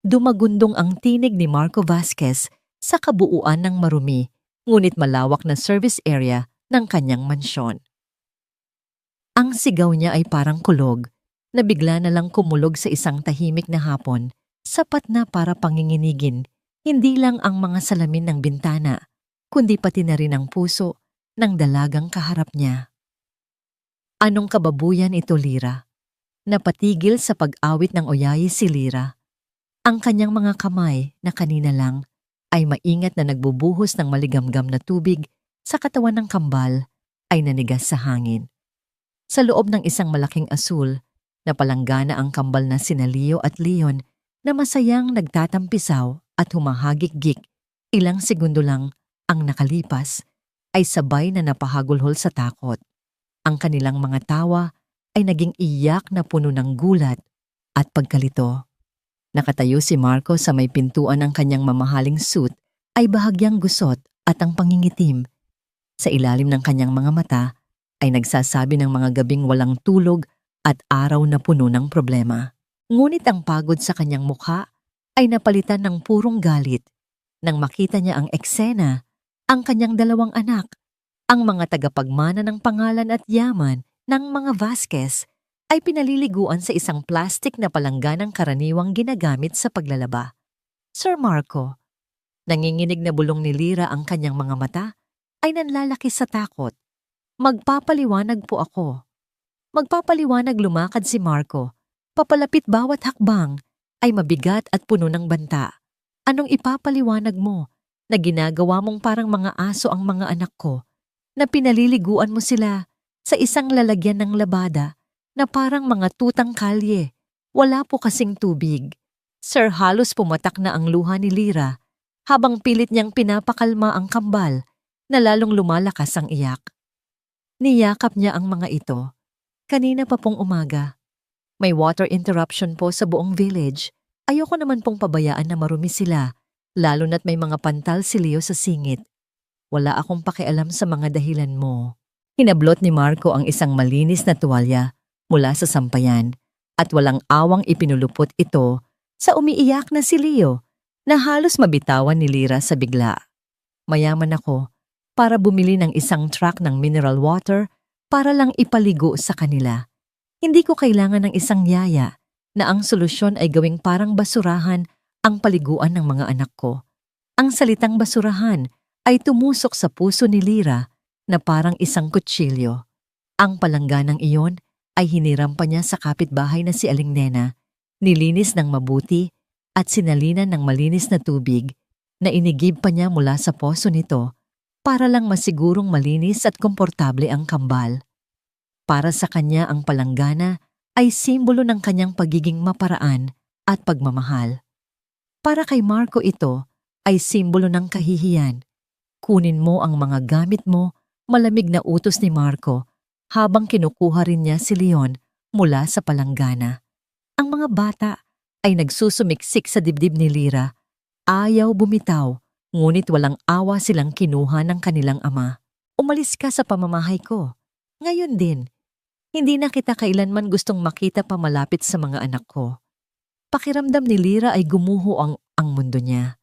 Dumagundong ang tinig ni Marco Vasquez sa kabuuan ng marumi ngunit malawak na service area ng kanyang mansyon. Ang sigaw niya ay parang kulog na bigla na lang kumulog sa isang tahimik na hapon, sapat na para panginginigin hindi lang ang mga salamin ng bintana, kundi pati na rin ang puso ng dalagang kaharap niya. Anong kababuyan ito, Lyra? Napatigil sa pag-awit ng oyayi si Lyra. Ang kanyang mga kamay na kanina lang ay maingat na nagbubuhos ng maligamgam na tubig sa katawan ng kambal ay nanigas sa hangin. Sa loob ng isang malaking asul, napalanggana ang kambal na sina Leo at Leon na masayang nagtatampisaw at humahagik-gik. Ilang segundo lang ang nakalipas ay sabay na napahagulhol sa takot. Ang kanilang mga tawa ay naging iyak na puno ng gulat at pagkalito. Nakatayo si Marco sa may pintuan ng kanyang mamahaling suit ay bahagyang gusot at ang pangingitim. Sa ilalim ng kanyang mga mata ay nagsasabi ng mga gabing walang tulog at araw na puno ng problema. Ngunit ang pagod sa kanyang mukha ay napalitan ng purong galit nang makita niya ang eksena, ang kanyang dalawang anak, ang mga tagapagmana ng pangalan at yaman ng mga Vasquez ay pinaliliguan sa isang plastik na palangganang karaniwang ginagamit sa paglalaba. Sir Marco, nanginginig na bulong ni Lyra ang kanyang mga mata, ay nanlalaki sa takot. Magpapaliwanag po ako. Magpapaliwanag lumakad si Marco. Papalapit bawat hakbang ay mabigat at puno ng banta. Anong ipapaliwanag mo na ginagawa mong parang mga aso ang mga anak ko, na pinaliliguan mo sila sa isang lalagyan ng labada na parang mga tutang kalye. Wala po kasing tubig. Sir, halos pumatak na ang luha ni Lyra habang pilit niyang pinapakalma ang kambal na lalong lumalakas ang iyak. Niyakap niya ang mga ito. Kanina pa pong umaga. May water interruption po sa buong village. Ayoko naman pong pabayaan na marumi sila, lalo na't may mga pantal si Leo sa singit. Wala akong pakialam sa mga dahilan mo. Hinablot ni Marco ang isang malinis na tuwalya mula sa sampayan at walang awang ipinulupot ito sa umiiyak na si Leo na halos mabitawan ni Lyra sa bigla. Mayaman ako para bumili ng isang truck ng mineral water para lang ipaligo sa kanila. Hindi ko kailangan ng isang yaya na ang solusyon ay gawing parang basurahan ang paliguan ng mga anak ko. Ang salitang basurahan ay tumusok sa puso ni Lyra na parang isang kutsilyo. Ang palangganang iyon ay hiniram pa niya sa kapitbahay na si Aling Nena, nilinis ng mabuti at sinalinan ng malinis na tubig na inigib pa niya mula sa poso nito para lang masigurong malinis at komportable ang kambal. Para sa kanya ang palanggana ay simbolo ng kanyang pagiging maparaan at pagmamahal. Para kay Marco ito ay simbolo ng kahihiyan. Kunin mo ang mga gamit mo, malamig na utos ni Marco habang kinukuha rin niya si Leon mula sa palanggana. Ang mga bata ay nagsusumiksik sa dibdib ni Lyra. Ayaw bumitaw, ngunit walang awa silang kinuha ng kanilang ama. Umalis ka sa pamamahay ko. Ngayon din, hindi na kita kailanman gustong makita pa malapit sa mga anak ko. Pakiramdam ni Lyra ay gumuho ang mundo niya.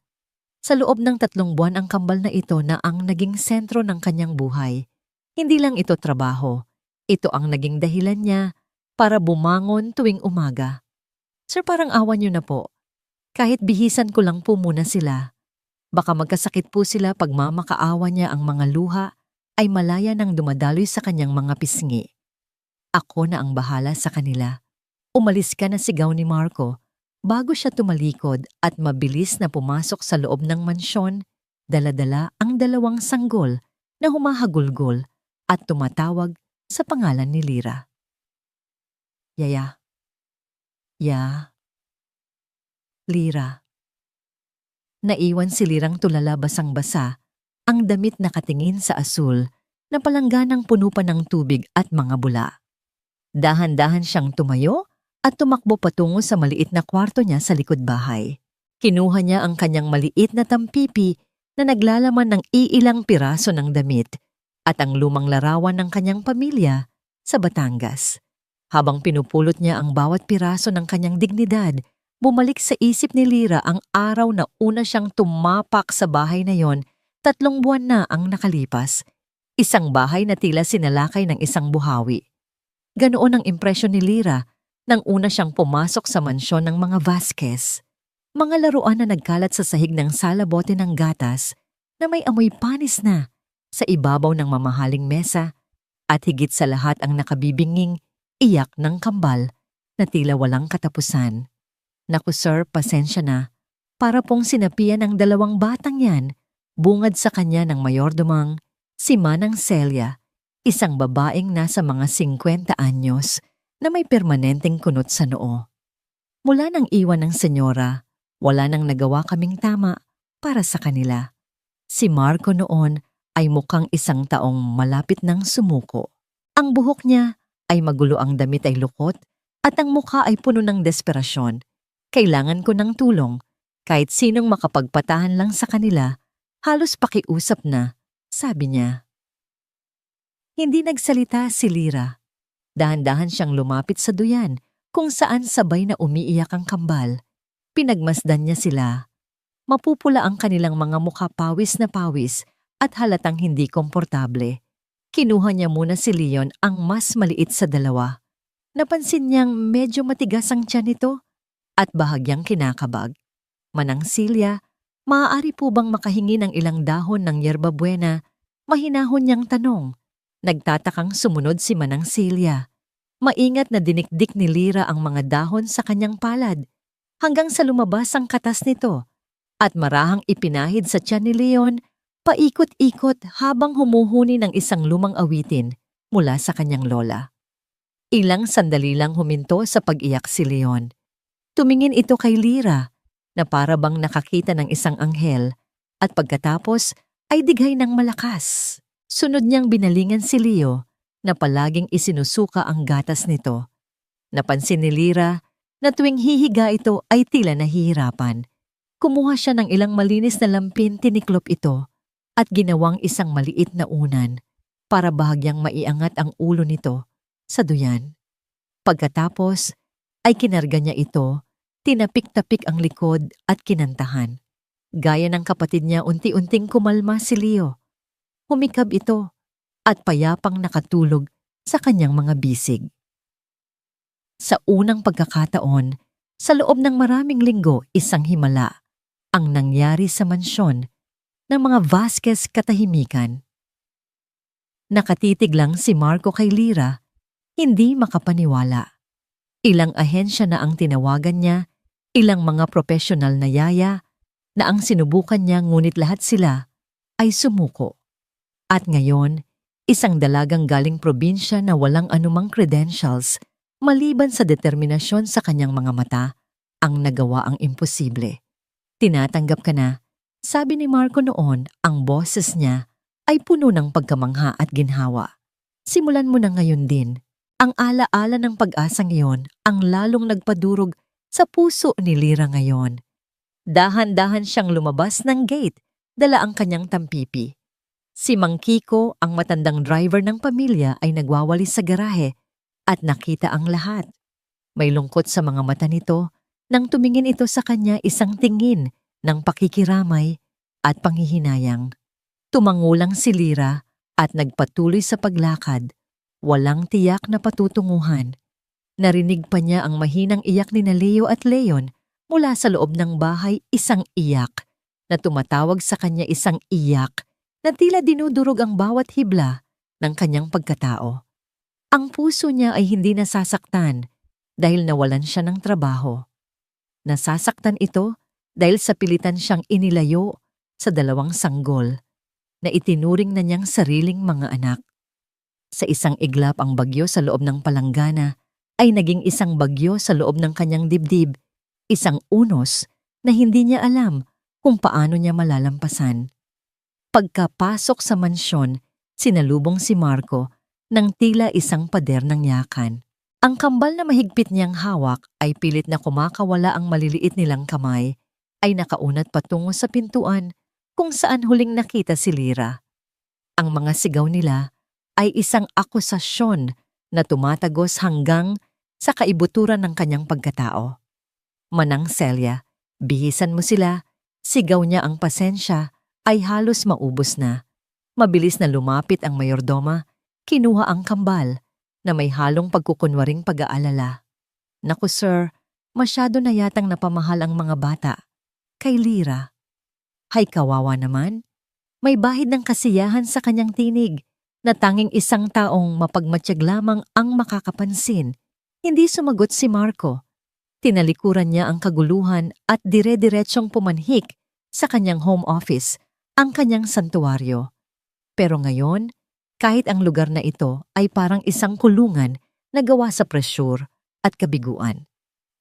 Sa loob ng 3 buwan ang kambal na ito na ang naging sentro ng kanyang buhay. Hindi lang ito trabaho. Ito ang naging dahilan niya para bumangon tuwing umaga. Sir, parang awan niyo na po. Kahit bihisan ko lang po muna sila. Baka magkasakit po sila pag mamakaawa niya ang mga luha ay malaya nang dumadaloy sa kanyang mga pisngi. Ako na ang bahala sa kanila. Umalis ka na, sigaw ni Marco bago siya tumalikod at mabilis na pumasok sa loob ng mansyon, dala-dala ang 2 sanggol na humahagulgol at tumatawag sa pangalan ni Lyra. Yaya. Ya. Lyra. Naiwan si Lyrang tulala basang-basa, ang damit nakatingin sa asul na palangganang puno pa ng tubig at mga bula. Dahan-dahan siyang tumayo at tumakbo patungo sa maliit na kwarto niya sa likod bahay. Kinuha niya ang kanyang maliit na tampipi na naglalaman ng iilang piraso ng damit at ang lumang larawan ng kanyang pamilya sa Batangas. Habang pinupulot niya ang bawat piraso ng kanyang dignidad Bumalik sa isip ni Lyra ang araw na una siyang tumapak sa bahay na yon. 3 buwan na ang nakalipas. Isang bahay na tila sinalakay ng isang buhawi. Ganoon ang impresyon ni Lyra nang una siyang pumasok sa mansyon ng mga Vasquez. Mga laruan na nagkalat sa sahig ng salabote ng gatas na may amoy panis na sa ibabaw ng mamahaling mesa at higit sa lahat ang nakabibinging iyak ng kambal na tila walang katapusan. Naku sir, pasensya na. Para pong sinapian ng 2 batang yan, bungad sa kanya ng mayordomang si Manang Celia, isang babaeng nasa mga 50 anyos na may permanenteng kunot sa noo. Mula nang iwan ng senyora, wala nang nagawa kaming tama para sa kanila. Si Marco noon ay mukhang 1 taong malapit ng sumuko. Ang buhok niya ay magulo, ang damit ay lukot at ang mukha ay puno ng desperasyon. Kailangan ko ng tulong. Kahit sinong makapagpatahan lang sa kanila, halos pakiusap na, sabi niya. Hindi nagsalita si Lyra. Dahan-dahan siyang lumapit sa duyan kung saan sabay na umiiyak ang kambal. Pinagmasdan niya sila. Mapupula ang kanilang mga mukha, pawis na pawis at halatang hindi komportable. Kinuha niya muna si Leon, ang mas maliit sa 2. Napansin niyang medyo matigas ang tiyan nito at bahagyang kinakabag. Manang Celia, maaari po bang makahingi ng ilang dahon ng yerba buena? Mahinahon niyang tanong. Nagtatakang sumunod si Manang Celia. Maingat na dinikdik ni Lyra ang mga dahon sa kanyang palad hanggang sa lumabas ang katas nito at marahang ipinahid sa tiyan ni Leon, paikot-ikot habang humuhuni ng isang lumang awitin mula sa kanyang lola. Ilang sandali lang huminto sa pag-iyak si Leon. Tumingin ito kay Lyra na para bang nakakita ng isang anghel at pagkatapos ay dighay ng malakas. Sunod niyang binalingan si Leo na palaging isinusuka ang gatas nito. Napansin ni Lyra na tuwing hihiga ito ay tila nahihirapan. Kumuha siya ng ilang malinis na lampin, tiniklop ito at ginawang isang maliit na unan para bahagyang maiangat ang ulo nito sa duyan. Pagkatapos ay kinarga niya ito, tinapik-tapik ang likod at kinantahan. Gaya ng kapatid niya, unti-unting kumalma si Leo. Humikab ito at payapang nakatulog sa kanyang mga bisig. Sa unang pagkakataon, sa loob ng maraming linggo, isang himala ang nangyari sa mansyon ng mga Vasquez katahimikan. Nakatitig lang si Marco kay Lyra, hindi makapaniwala. Ilang ahensya na ang tinawagan niya, ilang mga profesional na yaya na ang sinubukan niya, ngunit lahat sila ay sumuko. At ngayon, isang dalagang galing probinsya na walang anumang credentials maliban sa determinasyon sa kanyang mga mata ang nagawa ang imposible. Tinatanggap ka na, sabi ni Marco noon, ang boses niya ay puno ng pagkamangha at ginhawa. Simulan mo na ngayon din. Ang alaala ng pag-asang iyon ang lalong nagpadurog sa puso ni Lyra ngayon. Dahan-dahan siyang lumabas ng gate, dala ang kanyang tampipi. Si Mang Kiko, ang matandang driver ng pamilya, ay nagwawalis sa garahe at nakita ang lahat. May lungkot sa mga mata nito nang tumingin ito sa kanya, isang tingin ng pakikiramay at panghihinayang. Tumangulang si Lyra at nagpatuloy sa paglakad, walang tiyak na patutunguhan. Narinig pa niya ang mahinang iyak ni Leo at Leon mula sa loob ng bahay, isang iyak na tumatawag sa kanya, isang iyak na tila dinudurog ang bawat hibla ng kanyang pagkatao. Ang puso niya ay hindi nasasaktan dahil nawalan siya ng trabaho. Nasasaktan ito dahil sa pilitan siyang inilayo sa 2 sanggol na itinuring na niyang sariling mga anak. Sa isang iglap, ang bagyo sa loob ng palanggana ay naging isang bagyo sa loob ng kanyang dibdib, isang unos na hindi niya alam kung paano niya malalampasan. Pagkapasok sa mansyon, sinalubong si Marco ng tila isang pader ng yakan. Ang kambal na mahigpit niyang hawak ay pilit na kumakawala, ang maliliit nilang kamay ay nakaunat patungo sa pintuan kung saan huling nakita si Lyra. Ang mga sigaw nila ay isang akusasyon na tumatagos hanggang sa kaibuturan ng kanyang pagkatao. Manang Celia, bihisan mo sila. Sigaw niya ang pasensya ay halos maubos na. Mabilis na lumapit ang mayordoma, kinuha ang kambal na may halong pagkukunwaring pag-aalala. Naku sir, masyado na yatang napamahal ang mga bata. Kay Lira. Hay kawawa naman. May bahid ng kasiyahan sa kanyang tinig na tanging isang taong mapagmatsyag lamang ang makakapansin. Hindi sumagot si Marco. Tinalikuran niya ang kaguluhan at dire-diretsyong pumanhik sa kanyang home office, ang kanyang santuwaryo. Pero ngayon, kahit ang lugar na ito ay parang isang kulungan na gawa sa presyur at kabiguan.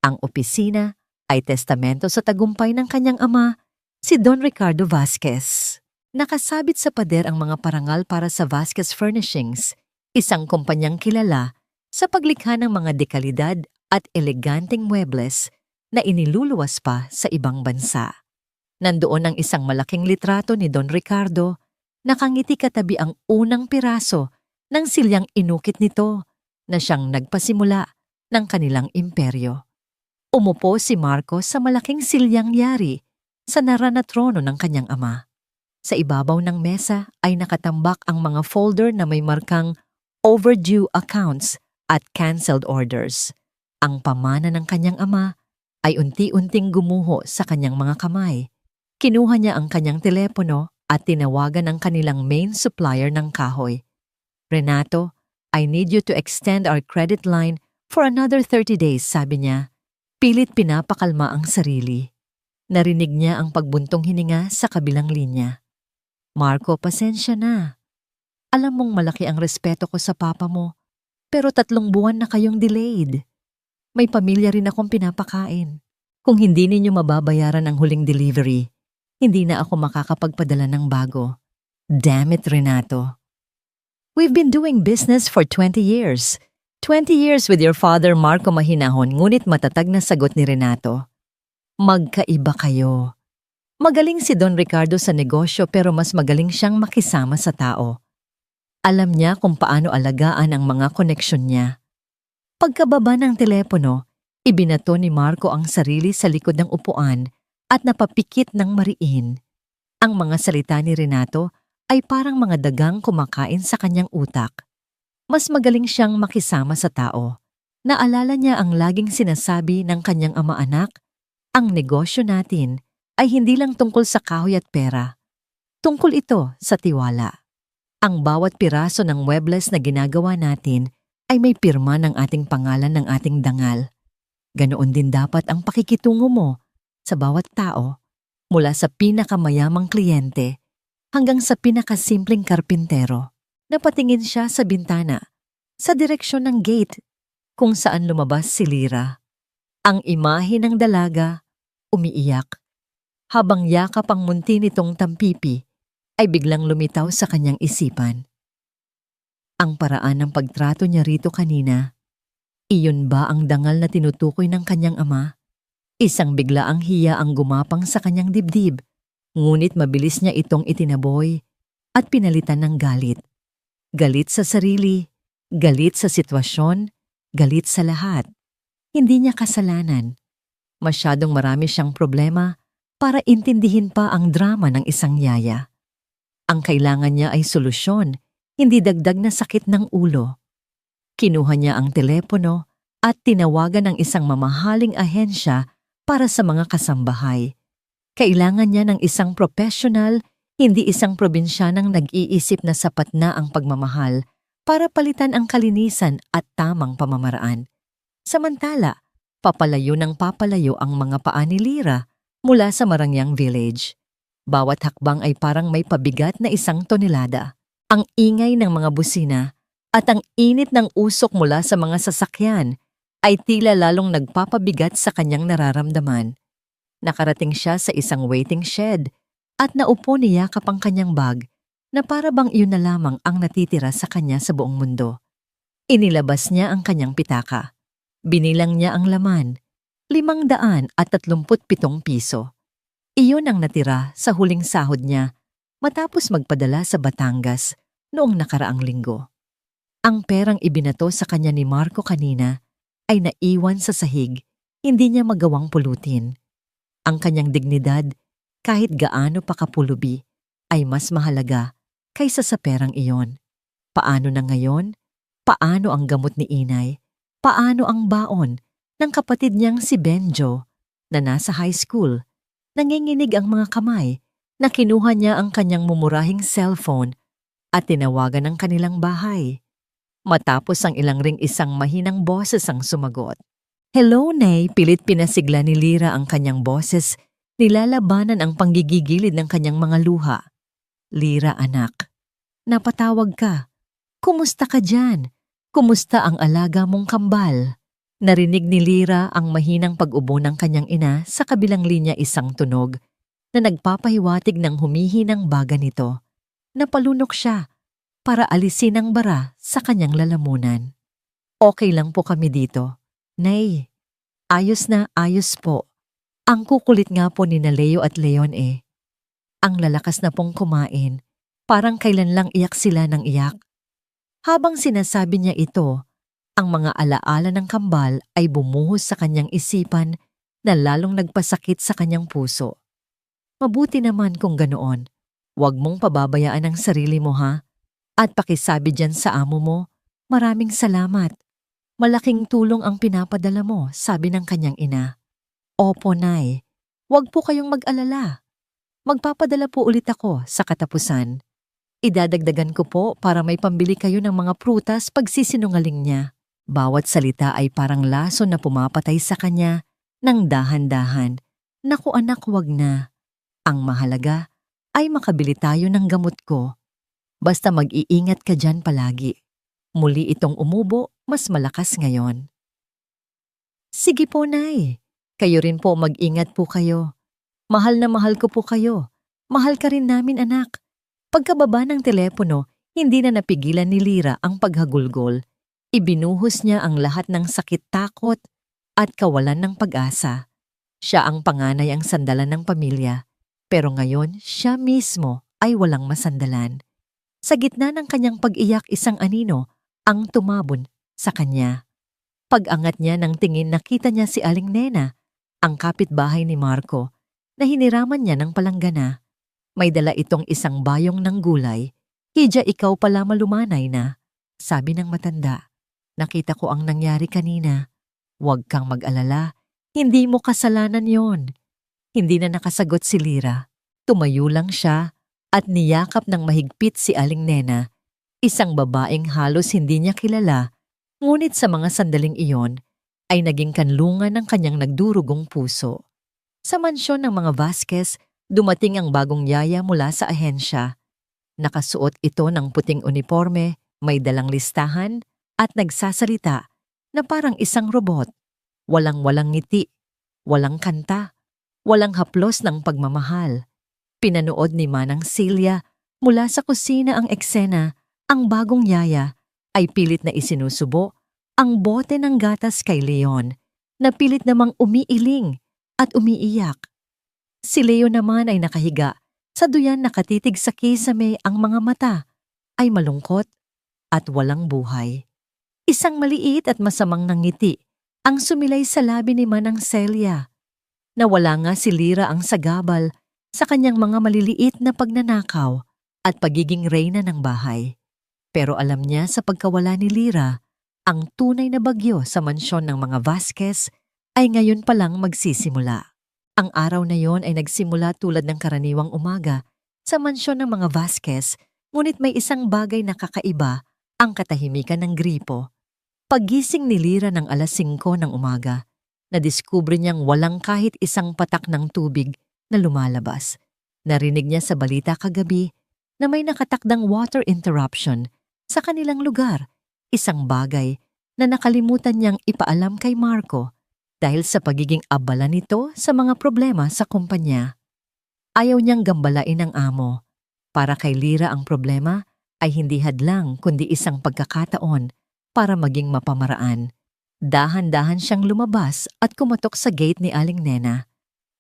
Ang opisina ay testamento sa tagumpay ng kanyang ama, si Don Ricardo Vasquez. Nakasabit sa pader ang mga parangal para sa Vasquez Furnishings, isang kumpanyang kilala sa paglikha ng mga dekalidad at eleganteng muebles na iniluluwas pa sa ibang bansa. Nandoon ang isang malaking litrato ni Don Ricardo, nakangiti katabi ang unang piraso ng silyang inukit nito na siyang nagpasimula ng kanilang imperyo. Umupo si Marco sa malaking silyang yari sa narana trono ng kanyang ama. Sa ibabaw ng mesa ay nakatambak ang mga folder na may markang overdue accounts at canceled orders. Ang pamana ng kanyang ama ay unti-unting gumuho sa kanyang mga kamay. Kinuha niya ang kanyang telepono at tinawagan ang kanilang main supplier ng kahoy. Renato, I need you to extend our credit line for another 30 days, sabi niya. Pilit pinapakalma ang sarili. Narinig niya ang pagbuntong hininga sa kabilang linya. Marco, pasensya na. Alam mong malaki ang respeto ko sa papa mo, pero 3 buwan na kayong delayed. May pamilya rin akong pinapakain. Kung hindi ninyo mababayaran ang huling delivery, hindi na ako makakapagpadala ng bago. Damn it, Renato. We've been doing business for 20 years. 20 years with your father, Marco, mahinahon, ngunit matatag na sagot ni Renato. Magkaiba kayo. Magaling si Don Ricardo sa negosyo pero mas magaling siyang makisama sa tao. Alam niya kung paano alagaan ang mga koneksyon niya. Pagkababa ng telepono, ibinato ni Marco ang sarili sa likod ng upuan at napapikit ng mariin. Ang mga salita ni Renato ay parang mga dagang kumakain sa kanyang utak. Mas magaling siyang makisama sa tao. Naalala niya ang laging sinasabi ng kanyang ama-anak, ang negosyo natin ay hindi lang tungkol sa kahoy at pera. Tungkol ito sa tiwala. Ang bawat piraso ng muebles na ginagawa natin ay may pirma ng ating pangalan ng ating dangal. Ganoon din dapat ang pakikitungo mo sa bawat tao, mula sa pinakamayamang kliyente hanggang sa pinakasimpleng karpintero. Napatingin siya sa bintana, sa direksyon ng gate kung saan lumabas si Lira. Ang imahe ng dalaga, umiiyak. Habang yakap ang munti nitong tampipi, ay biglang lumitaw sa kanyang isipan. Ang paraan ng pagtrato niya rito kanina, iyon ba ang dangal na tinutukoy ng kanyang ama? Isang biglaang hiya ang gumapang sa kanyang dibdib, ngunit mabilis niya itong itinaboy at pinalitan ng galit. Galit sa sarili, galit sa sitwasyon, galit sa lahat. Hindi niya kasalanan. Masyadong marami siyang problema para intindihin pa ang drama ng isang yaya. Ang kailangan niya ay solusyon, hindi dagdag na sakit ng ulo. Kinuha niya ang telepono at tinawagan ang isang mamahaling ahensya para sa mga kasambahay. Kailangan niya ng isang professional, hindi isang probinsyanang nag-iisip na sapat na ang pagmamahal para palitan ang kalinisan at tamang pamamaraan. Samantala, papalayo ng papalayo ang mga paa ni Lira mula sa Marangyang Village. Bawat hakbang ay parang may pabigat na 1 tonelada. Ang ingay ng mga busina at ang init ng usok mula sa mga sasakyan ay tila lalong nagpapabigat sa kanyang nararamdaman. Nakarating siya sa isang waiting shed at naupo niyakap ang kanyang bag na para bang iyon na lamang ang natitira sa kanya sa buong mundo. Inilabas niya ang kanyang pitaka. Binilang niya ang laman, 537 piso. Iyon ang natira sa huling sahod niya matapos magpadala sa Batangas noong nakaraang linggo. Ang perang ibinato sa kanya ni Marco kanina ay naiwan sa sahig, hindi niya magawang pulutin. Ang kanyang dignidad, kahit gaano pa kapulubi, ay mas mahalaga kaysa sa perang iyon. Paano na ngayon? Paano ang gamot ni inay? Paano ang baon ng kapatid niyang si Benjo na nasa high school? Nanginginig ang mga kamay na kinuha niya ang kanyang mumurahing cellphone at tinawagan ang kanilang bahay. Matapos ang ilang ring isang mahinang boses ang sumagot. Hello, Nay, pilit pinasigla ni Lira ang kanyang boses, nilalabanan ang panggigigilid ng kanyang mga luha. Lira, anak, napatawag ka. Kumusta ka dyan? Kumusta ang alaga mong kambal? Narinig ni Lira ang mahinang pag-ubo ng kanyang ina sa kabilang linya isang tunog na nagpapahiwatig ng humihinang baga nito. Napalunok siya para alisin ang bara sa kanyang lalamunan. Okay lang po kami dito. Nay, ayos na ayos po. Ang kukulit nga po ni na Leo at Leon eh. Ang lalakas na pong kumain, parang kailan lang iyak sila ng iyak. Habang sinasabi niya ito, ang mga alaala ng kambal ay bumuhos sa kanyang isipan na lalong nagpasakit sa kanyang puso. Mabuti naman kung ganoon. Huwag mong pababayaan ang sarili mo ha. At pakisabi dyan sa amo mo, maraming salamat. Malaking tulong ang pinapadala mo, sabi ng kanyang ina. Opo, Nay. Huwag po kayong mag-alala. Magpapadala po ulit ako sa katapusan. Idadagdagan ko po para may pambili kayo ng mga prutas pagsisinungaling niya. Bawat salita ay parang laso na pumapatay sa kanya ng dahan-dahan. Naku anak, huwag na. Ang mahalaga ay makabili tayo ng gamot ko. Basta mag-iingat ka dyan palagi. Muli itong umubo, mas malakas ngayon. Sige po, Nay. Kayo rin po mag-ingat po kayo. Mahal na mahal ko po kayo. Mahal ka rin namin, anak. Pagkababa ng telepono, hindi na napigilan ni Lira ang paghagulgol. Ibinuhos niya ang lahat ng sakit, takot at kawalan ng pag-asa. Siya ang panganay ang sandalan ng pamilya, pero ngayon siya mismo ay walang masandalan. Sa gitna ng kanyang pag-iyak, isang anino ang tumabon sa kanya. Pag-angat niya ng tingin, nakita niya si Aling Nena, ang kapitbahay ni Marco, na hiniraman niya ng palanggana. May dala itong isang bayong ng gulay. Hidya, ikaw pala malumanay na, sabi ng matanda. Nakita ko ang nangyari kanina. Huwag kang mag-alala, hindi mo kasalanan yon. Hindi na nakasagot si Lira. Tumayo lang siya at niyakap ng mahigpit si Aling Nena, isang babaeng halos hindi niya kilala, ngunit sa mga sandaling iyon ay naging kanlungan ng kanyang nagdurugong puso. Sa mansyon ng mga Vasquez, dumating ang bagong yaya mula sa ahensya. Nakasuot ito ng puting uniforme, may dalang listahan at nagsasalita na parang isang robot. Walang-walang ngiti, walang kanta, walang haplos ng pagmamahal. Pinanood ni Manang Celia mula sa kusina ang eksena. Ang bagong yaya ay pilit na isinusubo ang bote ng gatas kay Leon, na pilit namang umiiling at umiiyak. Si Leo naman ay nakahiga, sa duyan nakatitig sa kisame, ang mga mata ay malungkot at walang buhay. Isang maliit at masamang nangiti ang sumilay sa labi ni Manang Celia. Nawala nga si Lira ang sagabal sa kanyang mga maliliit na pagnanakaw at pagiging reyna ng bahay. Pero alam niya sa pagkawala ni Lira, ang tunay na bagyo sa mansyon ng mga Vasquez ay ngayon pa lang magsisimula. Ang araw na yon ay nagsimula tulad ng karaniwang umaga sa mansyon ng mga Vasquez, ngunit may isang bagay na kakaiba, ang katahimikan ng gripo. Paggising ni Lira ng alas 5 ng umaga, nadiskubre niyang walang kahit isang patak ng tubig na lumalabas. Narinig niya sa balita kagabi na may nakatakdang water interruption sa kanilang lugar, isang bagay na nakalimutan niyang ipaalam kay Marco dahil sa pagiging abala nito sa mga problema sa kumpanya. Ayaw niyang gambalain ang amo. Para kay Lira ang problema ay hindi hadlang kundi isang pagkakataon para maging mapamaraan. Dahan-dahan siyang lumabas at kumatok sa gate ni Aling Nena.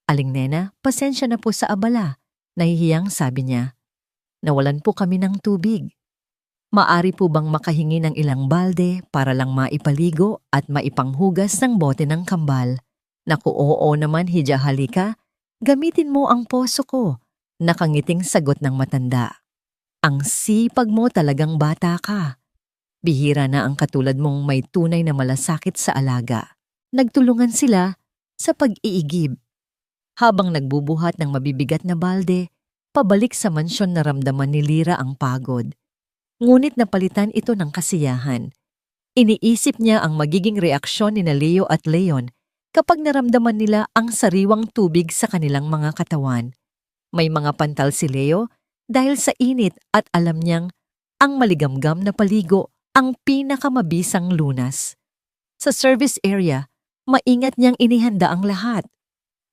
Aling Nena, pasensya na po sa abala, nahihiyang sabi niya. Nawalan po kami ng tubig. Maari po bang makahingi ng ilang balde para lang maipaligo at maipanghugas ng bote ng kambal? Naku, oo naman, Hija, halika. Gamitin mo ang poso ko. Nakangiting sagot ng matanda. Ang sipag mo, talagang bata ka. Bihira na ang katulad mong may tunay na malasakit sa alaga. Nagtulungan sila sa pag-iigib. Habang nagbubuhat ng mabibigat na balde, pabalik sa mansyon naramdaman ni Lyra ang pagod. Ngunit napalitan ito ng kasiyahan. Iniisip niya ang magiging reaksyon ni Leo at Leon kapag naramdaman nila ang sariwang tubig sa kanilang mga katawan. May mga pantal si Leo dahil sa init at alam niyang ang maligamgam na paligo ang pinakamabisang lunas. Sa service area, maingat niyang inihanda ang lahat.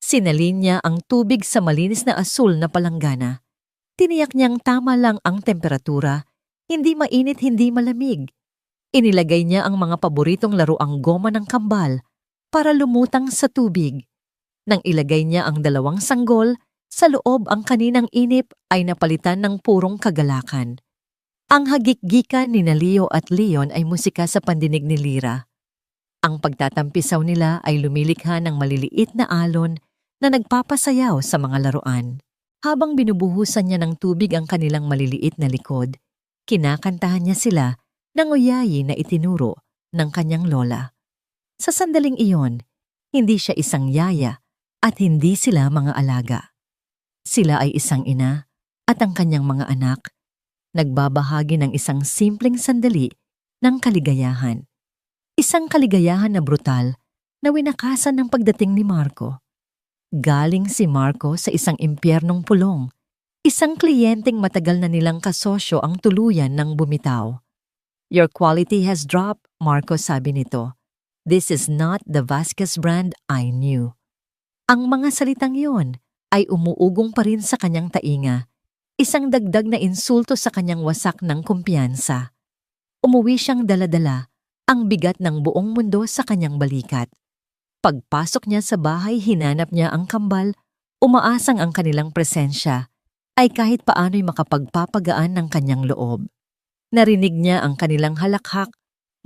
Sinalin niya ang tubig sa malinis na asul na palanggana. Tiniyak niyang tama lang ang temperatura, hindi mainit, hindi malamig. Inilagay niya ang mga paboritong laruang goma ng kambal para lumutang sa tubig. Nang ilagay niya ang 2 sanggol, sa loob ang kaninang inip ay napalitan ng purong kagalakan. Ang hagikgikan ni Leo at Leon ay musika sa pandinig ni Lyra. Ang pagtatampisaw nila ay lumilikha ng maliliit na alon na nagpapasayaw sa mga laruan. Habang binubuhusan niya ng tubig ang kanilang maliliit na likod, kinakantahan niya sila ng uyayi na itinuro ng kanyang lola. Sa sandaling iyon, hindi siya isang yaya at hindi sila mga alaga. Sila ay isang ina at ang kanyang mga anak, nagbabahagi ng isang simpleng sandali ng kaligayahan. Isang kaligayahan na brutal na winakasan ng pagdating ni Marco. Galing si Marco sa isang impyernong pulong. Isang kliyenteng matagal na nilang kasosyo ang tuluyan ng bumitaw. "Your quality has dropped," Marco sabi nito. "This is not the Vasquez brand I knew." Ang mga salitang yon ay umuugong pa rin sa kanyang tainga, isang dagdag na insulto sa kanyang wasak ng kumpiyansa. Umuwi siyang dala-dala, ang bigat ng buong mundo sa kanyang balikat. Pagpasok niya sa bahay, hinanap niya ang kambal, umaasang ang kanilang presensya ay kahit paano'y makapagpapagaan ng kanyang loob. Narinig niya ang kanilang halakhak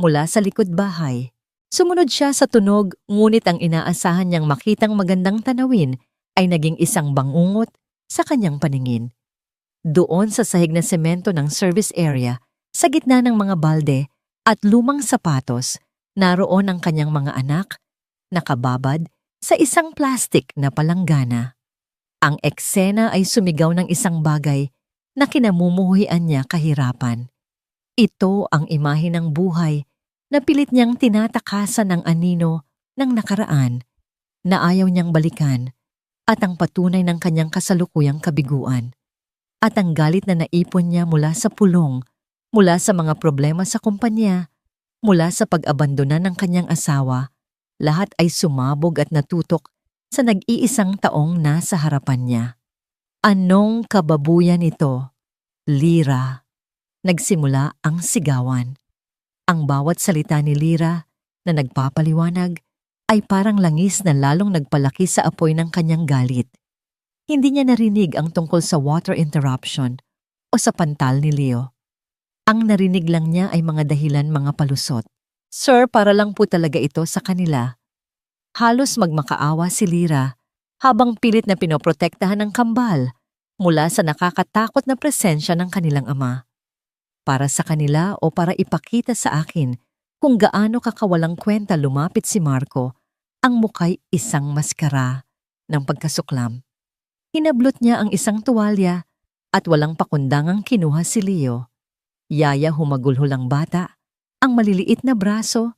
mula sa likod bahay. Sumunod siya sa tunog, ngunit ang inaasahan niyang makitang magandang tanawin ay naging isang bangungot sa kanyang paningin. Doon sa sahig na semento ng service area, sa gitna ng mga balde at lumang sapatos, naroon ang kanyang mga anak, nakababad sa isang plastik na palanggana. Ang eksena ay sumigaw ng isang bagay na kinamumuhian niya kahirapan. Ito ang imahe ng buhay na pilit niyang tinatakasan ng anino ng nakaraan na ayaw niyang balikan at ang patunay ng kanyang kasalukuyang kabiguan. At ang galit na naipon niya mula sa pulong, mula sa mga problema sa kumpanya, mula sa pag-abandona ng kanyang asawa, lahat ay sumabog at natutok sa nag-iisang taong nasa harapan niya. Anong kababuyan ito, Lyra? Nagsimula ang sigawan. Ang bawat salita ni Lyra na nagpapaliwanag ay parang langis na lalong nagpalaki sa apoy ng kanyang galit. Hindi niya narinig ang tungkol sa water interruption o sa pantal ni Leo. Ang narinig lang niya ay mga dahilan, mga palusot. "Sir, para lang po talaga ito sa kanila." Halos magmakaawa si Lyra habang pilit na pinoprotektahan ng kambal mula sa nakakatakot na presensya ng kanilang ama. Para sa kanila o para ipakita sa akin kung gaano kakawalang kwenta lumapit si Marco, ang mukha'y isang maskara ng pagkasuklam. Hinablot niya ang isang tuwalya at walang pakundangang kinuha si Leo. Yaya humagulhulang bata, ang maliliit na braso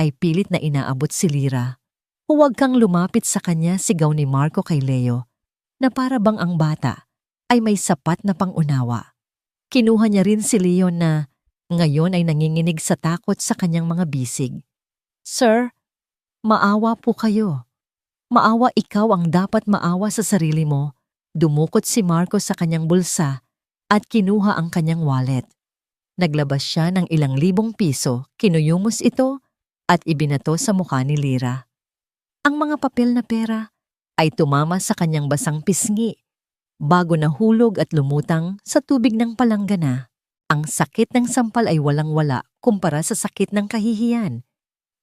ay pilit na inaabot si Lyra. "Huwag kang lumapit sa kanya," sigaw ni Marco kay Leo, na para bang ang bata ay may sapat na pangunawa. Kinuha niya rin si Leon na ngayon ay nanginginig sa takot sa kanyang mga bisig. "Sir, maawa po kayo. Maawa, ikaw ang dapat maawa sa sarili mo." Dumukot si Marco sa kanyang bulsa at kinuha ang kanyang wallet. Naglabas siya ng ilang libong piso, kinuyumos ito at ibinato sa mukha ni Lyra. Ang mga papel na pera ay tumama sa kanyang basang pisngi bago nahulog at lumutang sa tubig ng palanggana. Ang sakit ng sampal ay walang-wala kumpara sa sakit ng kahihiyan.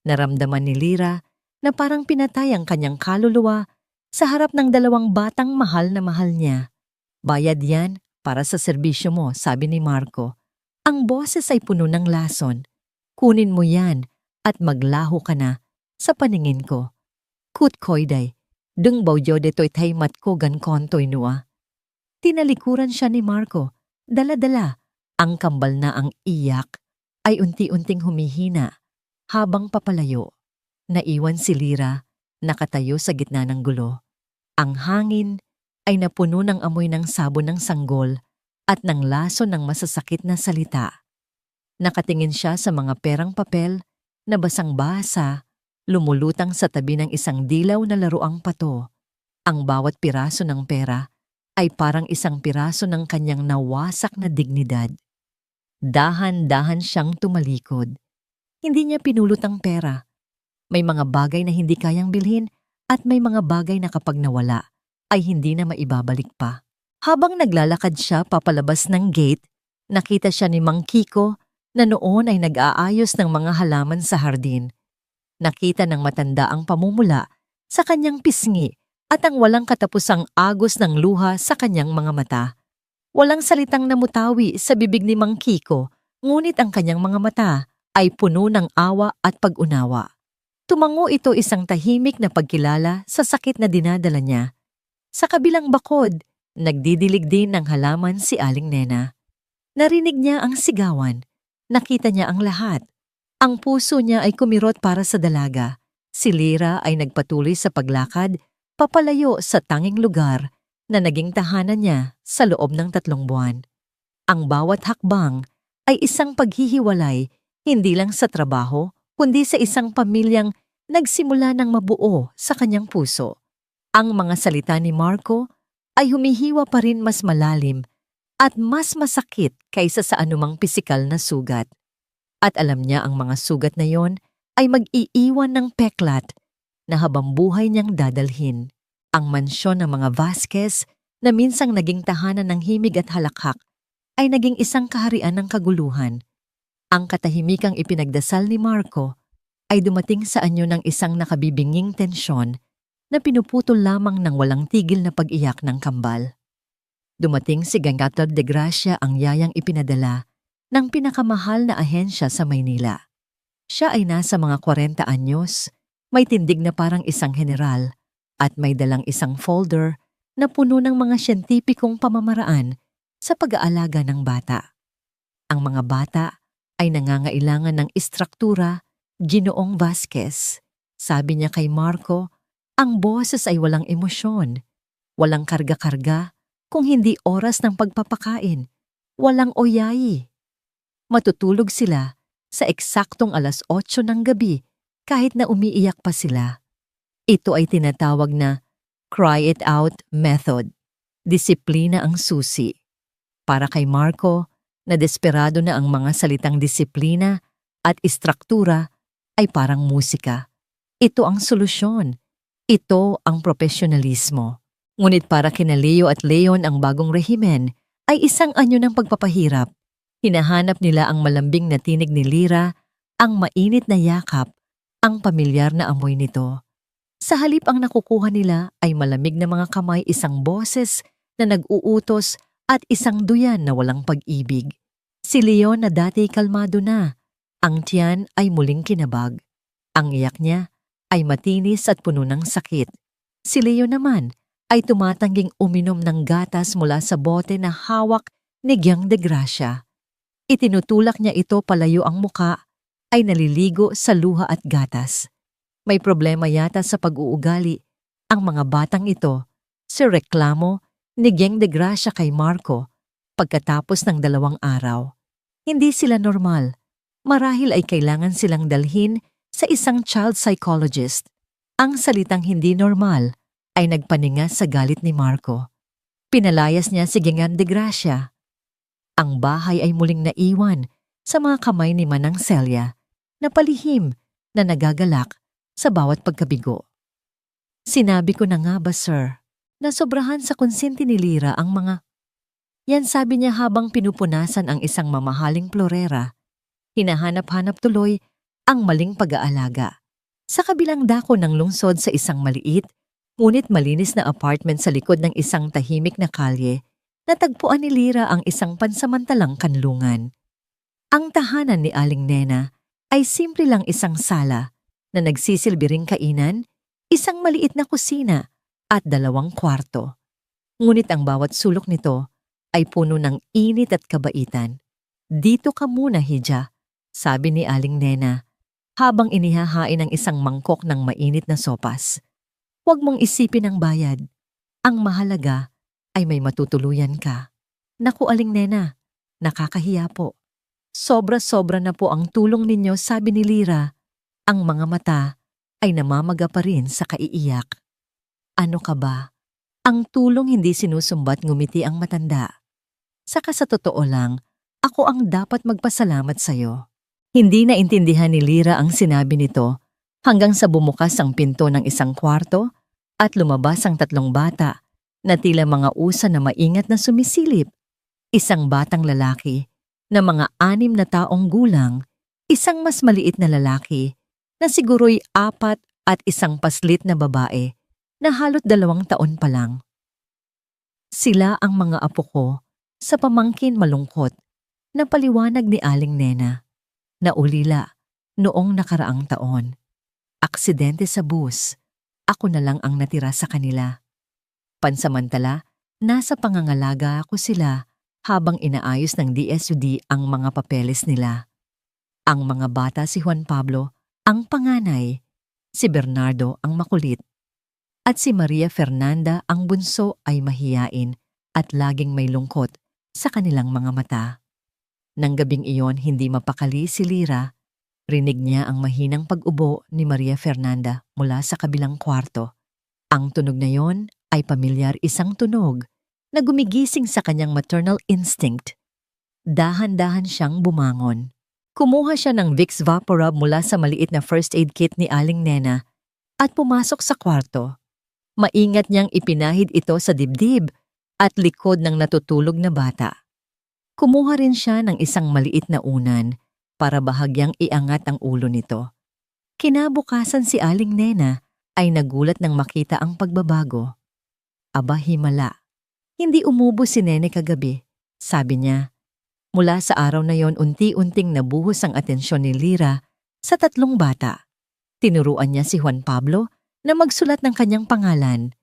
Naramdaman ni Lyra na parang pinatay ang kanyang kaluluwa sa harap ng dalawang batang mahal na mahal niya. Bayad yan para sa serbisyo mo, sabi ni Marco. Ang boses ay puno ng lason. Kunin mo yan at maglaho ka na sa paningin ko. Kut koyday, dung bawyo deto'y taymat ko gan kontoy nua. Tinalikuran siya ni Marco, dala-dala. Ang kambal na ang iyak ay unti-unting humihina habang papalayo. Naiwan si Lira, nakatayo sa gitna ng gulo. Ang hangin ay napuno ng amoy ng sabon ng sanggol at ng laso ng masasakit na salita. Nakatingin siya sa mga perang papel na basang-basa, lumulutang sa tabi ng isang dilaw na laruang pato. Ang bawat piraso ng pera ay parang isang piraso ng kanyang nawasak na dignidad. Dahan-dahan siyang tumalikod. Hindi niya pinulot ang pera. May mga bagay na hindi kayang bilhin at may mga bagay na kapag nawala ay hindi na maibabalik pa. Habang naglalakad siya papalabas ng gate, nakita siya ni Mang Kiko na noon ay nag-aayos ng mga halaman sa hardin. Nakita ng matanda ang pamumula sa kanyang pisngi at ang walang katapusang agos ng luha sa kanyang mga mata. Walang salitang namutawi sa bibig ni Mang Kiko, ngunit ang kanyang mga mata ay puno ng awa at pag-unawa. Tumango ito isang tahimik na pagkilala sa sakit na dinadala niya. Sa kabilang bakod, nagdidilig din ng halaman si Aling Nena. Narinig niya ang sigawan. Nakita niya ang lahat. Ang puso niya ay kumirot para sa dalaga. Si Lira ay nagpatuloy sa paglakad, papalayo sa tanging lugar na naging tahanan niya sa loob ng 3 buwan. Ang bawat hakbang ay isang paghihiwalay, hindi lang sa trabaho, kundi sa isang pamilyang nagsimula ng mabuo sa kanyang puso. Ang mga salita ni Marco ay humihiwa pa rin mas malalim at mas masakit kaysa sa anumang pisikal na sugat. At alam niya ang mga sugat na yon ay mag-iiwan ng peklat na habang buhay niyang dadalhin. Ang mansyon ng mga Vasquez na minsang naging tahanan ng himig at halakhak ay naging isang kaharian ng kaguluhan. Ang katahimikang ipinagdasal ni Marco ay dumating sa anyo ng isang nakabibinging tensyon na pinuputol lamang ng walang tigil na pag-iyak ng kambal. Dumating si Gangatod de Gracia ang yayang ipinadala ng pinakamahal na ahensya sa Maynila. Siya ay nasa mga 40 anyos, may tindig na parang isang general, at may dalang isang folder na puno ng mga siyentipikong pamamaraan sa pag-aalaga ng bata. Ang mga bata ay nangangailangan ng istruktura, Ginoong Vasquez. Sabi niya kay Marco, ang boses ay walang emosyon, walang karga-karga, kung hindi oras ng pagpapakain, walang oyayi. Matutulog sila sa eksaktong 8:00 ng gabi kahit na umiiyak pa sila. Ito ay tinatawag na cry it out method. Disiplina ang susi. Para kay Marco, na desperado na ang mga salitang disiplina at istruktura ay parang musika. Ito ang solusyon. Ito ang profesionalismo. Ngunit para kina Leo at Leon ang bagong rehimen ay isang anyo ng pagpapahirap. Hinahanap nila ang malambing na tinig ni Lira, ang mainit na yakap, ang pamilyar na amoy nito. Sa halip ang nakukuha nila ay malamig na mga kamay, isang boses na nag-uutos at isang duyan na walang pag-ibig. Si Leon na dati kalmado na, ang tiyan ay muling kinabag. Ang iyak niya ay matinis at puno ng sakit. Si Leo naman ay tumatangging uminom ng gatas mula sa bote na hawak ni Gyang de Gracia. Itinutulak niya ito palayo ang muka, ay naliligo sa luha at gatas. May problema yata sa pag-uugali ang mga batang ito, si reklamo ni Gyang de Gracia kay Marco pagkatapos ng 2 araw. Hindi sila normal. Marahil ay kailangan silang dalhin sa isang child psychologist. Ang salitang hindi normal ay nagpaninga sa galit ni Marco. Pinalayas niya si Gyang de Gracia. Ang bahay ay muling naiwan sa mga kamay ni Manang Celia na palihim na nagagalak sa bawat pagkabigo. Sinabi ko na nga ba, sir, na sobrahan sa konsinti ni Lira ang mga... Yan sabi niya habang pinupunasan ang isang mamahaling plorera. Hinahanap-hanap tuloy ang maling pag-aalaga. Sa kabilang dako ng lungsod sa isang maliit, ngunit malinis na apartment sa likod ng isang tahimik na kalye, natagpuan ni Lira ang isang pansamantalang kanlungan. Ang tahanan ni Aling Nena ay simple lang isang sala na nagsisilbi ring kainan, isang maliit na kusina at 2 kwarto. Ngunit ang bawat sulok nito ay puno ng init at kabaitan. "Dito ka muna, Hija," sabi ni Aling Nena habang inihahain ang isang mangkok ng mainit na sopas. "Huwag mong isipin ang bayad. Ang mahalaga ay may matutuluyan ka." "Naku, Aling Nena, nakakahiya po. Sobra-sobra na po ang tulong ninyo," sabi ni Lira. Ang mga mata ay namamaga pa rin sa kaiiyak. "Ano ka ba? Ang tulong hindi sinusumbat," ngumiti ang matanda. "Saka sa totoo lang, ako ang dapat magpasalamat sa'yo." Hindi naintindihan ni Lira ang sinabi nito hanggang sa bumukas ang pinto ng isang kwarto at lumabas ang 3 bata na tila mga usa na maingat na sumisilip. Isang batang lalaki na mga 6 na taong gulang, isang mas maliit na lalaki na siguro'y 4 at isang paslit na babae na halot 2 taon pa lang. Sila ang mga apo ko sa pamangkin malungkot na paliwanag ni Aling Nena. Naulila noong nakaraang taon. Aksidente sa bus. Ako na lang ang natira sa kanila. Pansamantala, nasa pangangalaga ko sila habang inaayos ng DSUD ang mga papeles nila. Ang mga bata si Juan Pablo, ang panganay, si Bernardo ang makulit, at si Maria Fernanda ang bunso ay mahiyain at laging may lungkot sa kanilang mga mata. Nang gabing iyon hindi mapakali si Lira, rinig niya ang mahinang pag-ubo ni Maria Fernanda mula sa kabilang kwarto. Ang tunog na yon ay pamilyar, isang tunog na gumigising sa kanyang maternal instinct. Dahan-dahan siyang bumangon. Kumuha siya ng Vicks VapoRub mula sa maliit na first aid kit ni Aling Nena at pumasok sa kwarto. Maingat niyang ipinahid ito sa dibdib at likod ng natutulog na bata. Kumuha rin siya ng isang maliit na unan para bahagyang iangat ang ulo nito. Kinabukasan si Aling Nena ay nagulat nang makita ang pagbabago. "Aba, himala. Hindi umubo si Nene kagabi," sabi niya. Mula sa araw na yon, unti-unting nabuhos ang atensyon ni Lira sa 3 bata. Tinuruan niya si Juan Pablo na magsulat ng kanyang pangalan.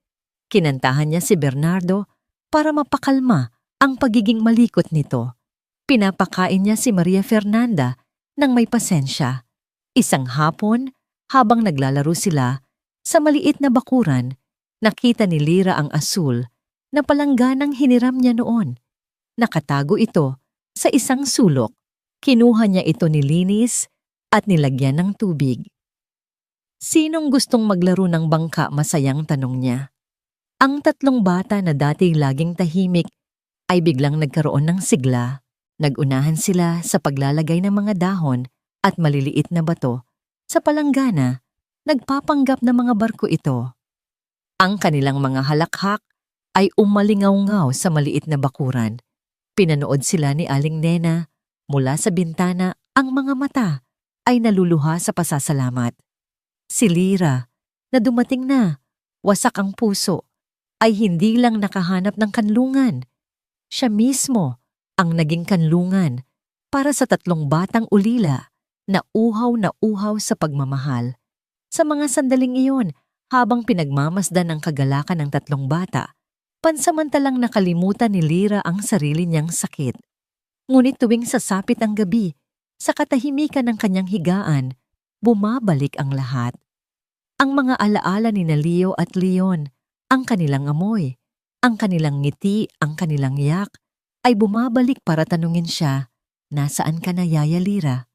Kinantahan niya si Bernardo para mapakalma ang pagiging malikot nito. Pinapakain niya si Maria Fernanda ng may pasensya. Isang hapon, habang naglalaro sila sa maliit na bakuran, nakita ni Lira ang asul na palangganang hiniram niya noon. Nakatago ito sa isang sulok. Kinuha niya ito, nilinis at nilagyan ng tubig. "Sinong gustong maglaro ng bangka?" masayang tanong niya. Ang 3 bata na dati laging tahimik ay biglang nagkaroon ng sigla. Nagunahan sila sa paglalagay ng mga dahon at maliliit na bato sa palanggana. Nagpapanggap na mga barko ito. Ang kanilang mga halakhak ay umalingaw-ngaw sa maliit na bakuran. Pinanood sila ni Aling Nena. Mula sa bintana, ang mga mata ay naluluha sa pasasalamat. Si Lira, na dumating na, wasak ang puso, ay hindi lang nakahanap ng kanlungan. Siya mismo ang naging kanlungan para sa 3 batang ulila na uhaw sa pagmamahal. Sa mga sandaling iyon, habang pinagmamasdan ng kagalakan ng 3 bata, pansamantalang nakalimutan ni Lira ang sarili niyang sakit. Ngunit tuwing sasapit ang gabi, sa katahimikan ng kanyang higaan, bumabalik ang lahat. Ang mga alaala ni Leo at Leon, ang kanilang amoy, ang kanilang ngiti, ang kanilang yak, ay bumabalik para tanungin siya, "Nasaan ka na, Yaya Lira?"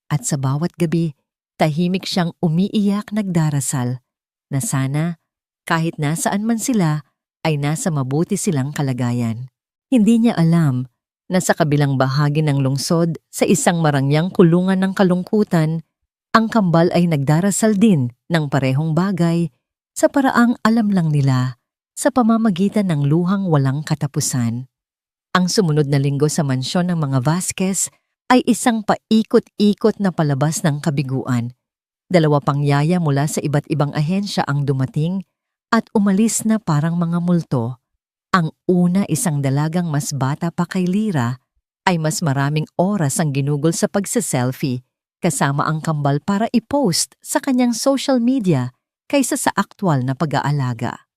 At sa bawat gabi, tahimik siyang umiiyak, nagdarasal, na sana, kahit nasaan man sila, ay nasa mabuti silang kalagayan. Hindi niya alam na sa kabilang bahagi ng lungsod, sa isang marangyang kulungan ng kalungkutan, ang kambal ay nagdarasal din ng parehong bagay sa paraang alam lang nila, sa pamamagitan ng luhang walang katapusan. Ang sumunod na linggo sa mansyon ng mga Vasquez ay isang paikot-ikot na palabas ng kabiguan. Dalawa pang yaya mula sa iba't ibang ahensya ang dumating at umalis na parang mga multo. Ang una, isang dalagang mas bata pa kay Lyra, ay mas maraming oras ang ginugol sa pagse-selfie kasama ang kambal para i-post sa kanyang social media kaysa sa aktwal na pag-aalaga.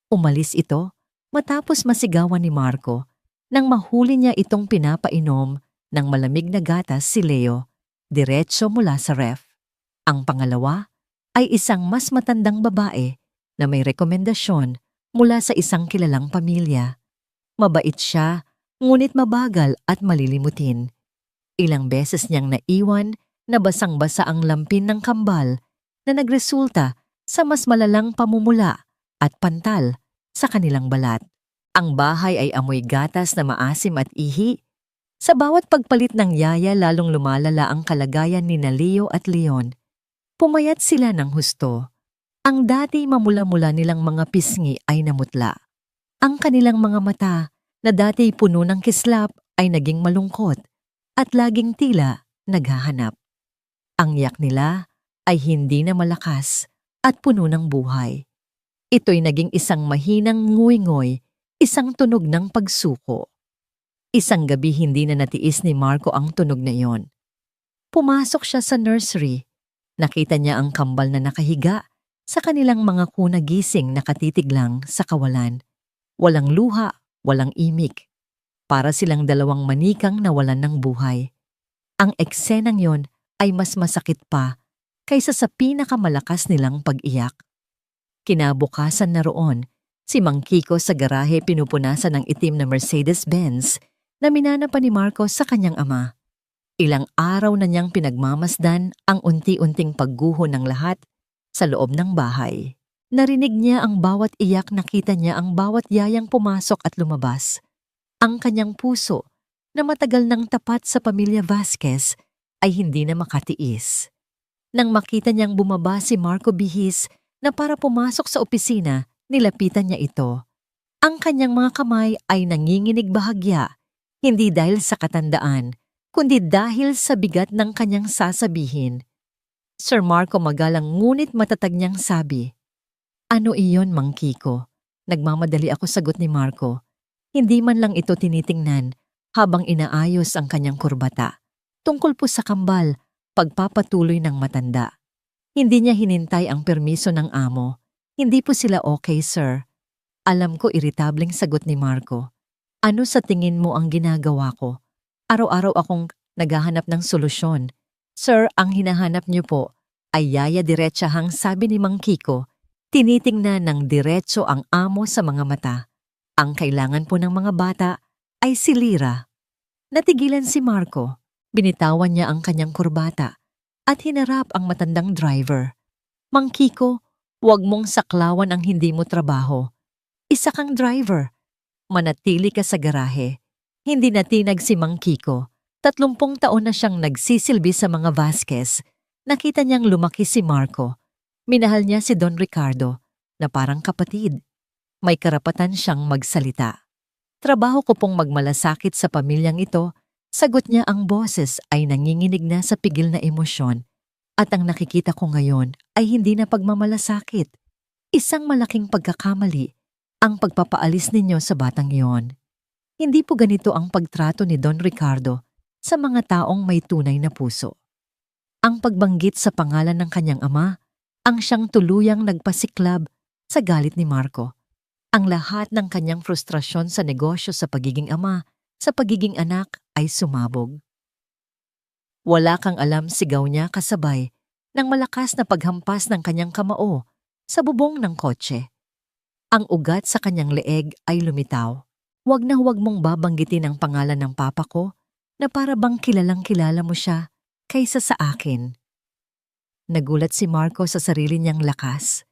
Umalis ito matapos masigawan ni Marco nang mahuli niya itong pinapainom ng malamig na gatas si Leo, diretso mula sa ref. Ang pangalawa ay isang mas matandang babae na may rekomendasyon mula sa isang kilalang pamilya. Mabait siya, ngunit mabagal at malilimutin. Ilang beses niyang naiwan na basang-basa ang lampin ng kambal na nagresulta sa mas malalang pamumula at pantal sa kanilang balat. Ang bahay ay amoy gatas na maasim at ihi. Sa bawat pagpalit ng yaya, lalong lumalala ang kalagayan ni Leo at Leon. Pumayat sila ng husto. Ang dati mamula-mula nilang mga pisngi ay namutla. Ang kanilang mga mata na dati puno ng kislap ay naging malungkot at laging tila naghahanap. Ang yak nila ay hindi na malakas at puno ng buhay. Ito'y naging isang mahinang nguy-ngoy, isang tunog ng pagsuko. Isang gabi hindi na natiis ni Marco ang tunog na iyon. Pumasok siya sa nursery. Nakita niya ang kambal na nakahiga sa kanilang mga kuna gising nakatitig lang sa kawalan. Walang luha, walang imik. Para silang dalawang manikang nawalan ng buhay. Ang eksenang yon ay mas masakit pa kaysa sa pinakamalakas nilang pag-iyak. Kinabukasan na roon, si Mang Kiko sa garahe pinupunasan ng itim na Mercedes-Benz na minana pa ni Marco sa kanyang ama. Ilang araw na niyang pinagmamasdan ang unti-unting pagguho ng lahat sa loob ng bahay. Narinig niya ang bawat iyak, nakita niya ang bawat yayang pumasok at lumabas. Ang kanyang puso, na matagal nang tapat sa pamilya Vasquez, ay hindi na makatiis. Nang makita niyang bumaba si Marco bihis na para pumasok sa opisina, nilapitan niya ito. Ang kanyang mga kamay ay nanginginig bahagya, hindi dahil sa katandaan, kundi dahil sa bigat ng kanyang sasabihin. Sir Marco, magalang ngunit matatag niyang sabi. Ano iyon, Mang Kiko? Nagmamadali ako, sagot ni Marco. Hindi man lang ito tinitingnan habang inaayos ang kanyang kurbata. Tungkol po sa kambal, pagpapatuloy ng matanda. Hindi niya hinintay ang permiso ng amo. Hindi po sila okay, sir. Alam ko, iritableng sagot ni Marco. Ano sa tingin mo ang ginagawa ko? Araw-araw akong naghahanap ng solusyon. Sir, ang hinahanap niyo po ay yaya diretsahang, sabi ni Mang Kiko. Tinitingnan ng diretso ang amo sa mga mata. Ang kailangan po ng mga bata ay si Lyra. Natigilan si Marco. Binitawan niya ang kanyang kurbata at hinarap ang matandang driver. Mang Kiko, huwag mong saklawan ang hindi mo trabaho. Isa kang driver. Manatili ka sa garahe. Hindi natinag si Mang Kiko. 30 taon na siyang nagsisilbi sa mga Vasquez. Nakita niyang lumaki si Marco. Minahal niya si Don Ricardo na parang kapatid. May karapatan siyang magsalita. Trabaho ko pong magmalasakit sa pamilyang ito, sagot niya. Ang boses ay nanginginig na sa pigil na emosyon. At ang nakikita ko ngayon ay hindi na pagmamalasakit. Isang malaking pagkakamali ang pagpapaalis ninyo sa batang iyon. Hindi po ganito ang pagtrato ni Don Ricardo sa mga taong may tunay na puso. Ang pagbanggit sa pangalan ng kanyang ama ang siyang tuluyang nagpasiklab sa galit ni Marco. Ang lahat ng kanyang frustrasyon sa negosyo, sa pagiging ama, sa pagiging anak ay sumabog. Wala kang alam, sigaw niya kasabay ng malakas na paghampas ng kanyang kamao sa bubong ng kotse. Ang ugat sa kanyang leeg ay lumitaw. Huwag na huwag mong babanggitin ang pangalan ng papa ko na para bang kilalang kilala mo siya kaysa sa akin. Nagulat si Marco sa sarili niyang lakas.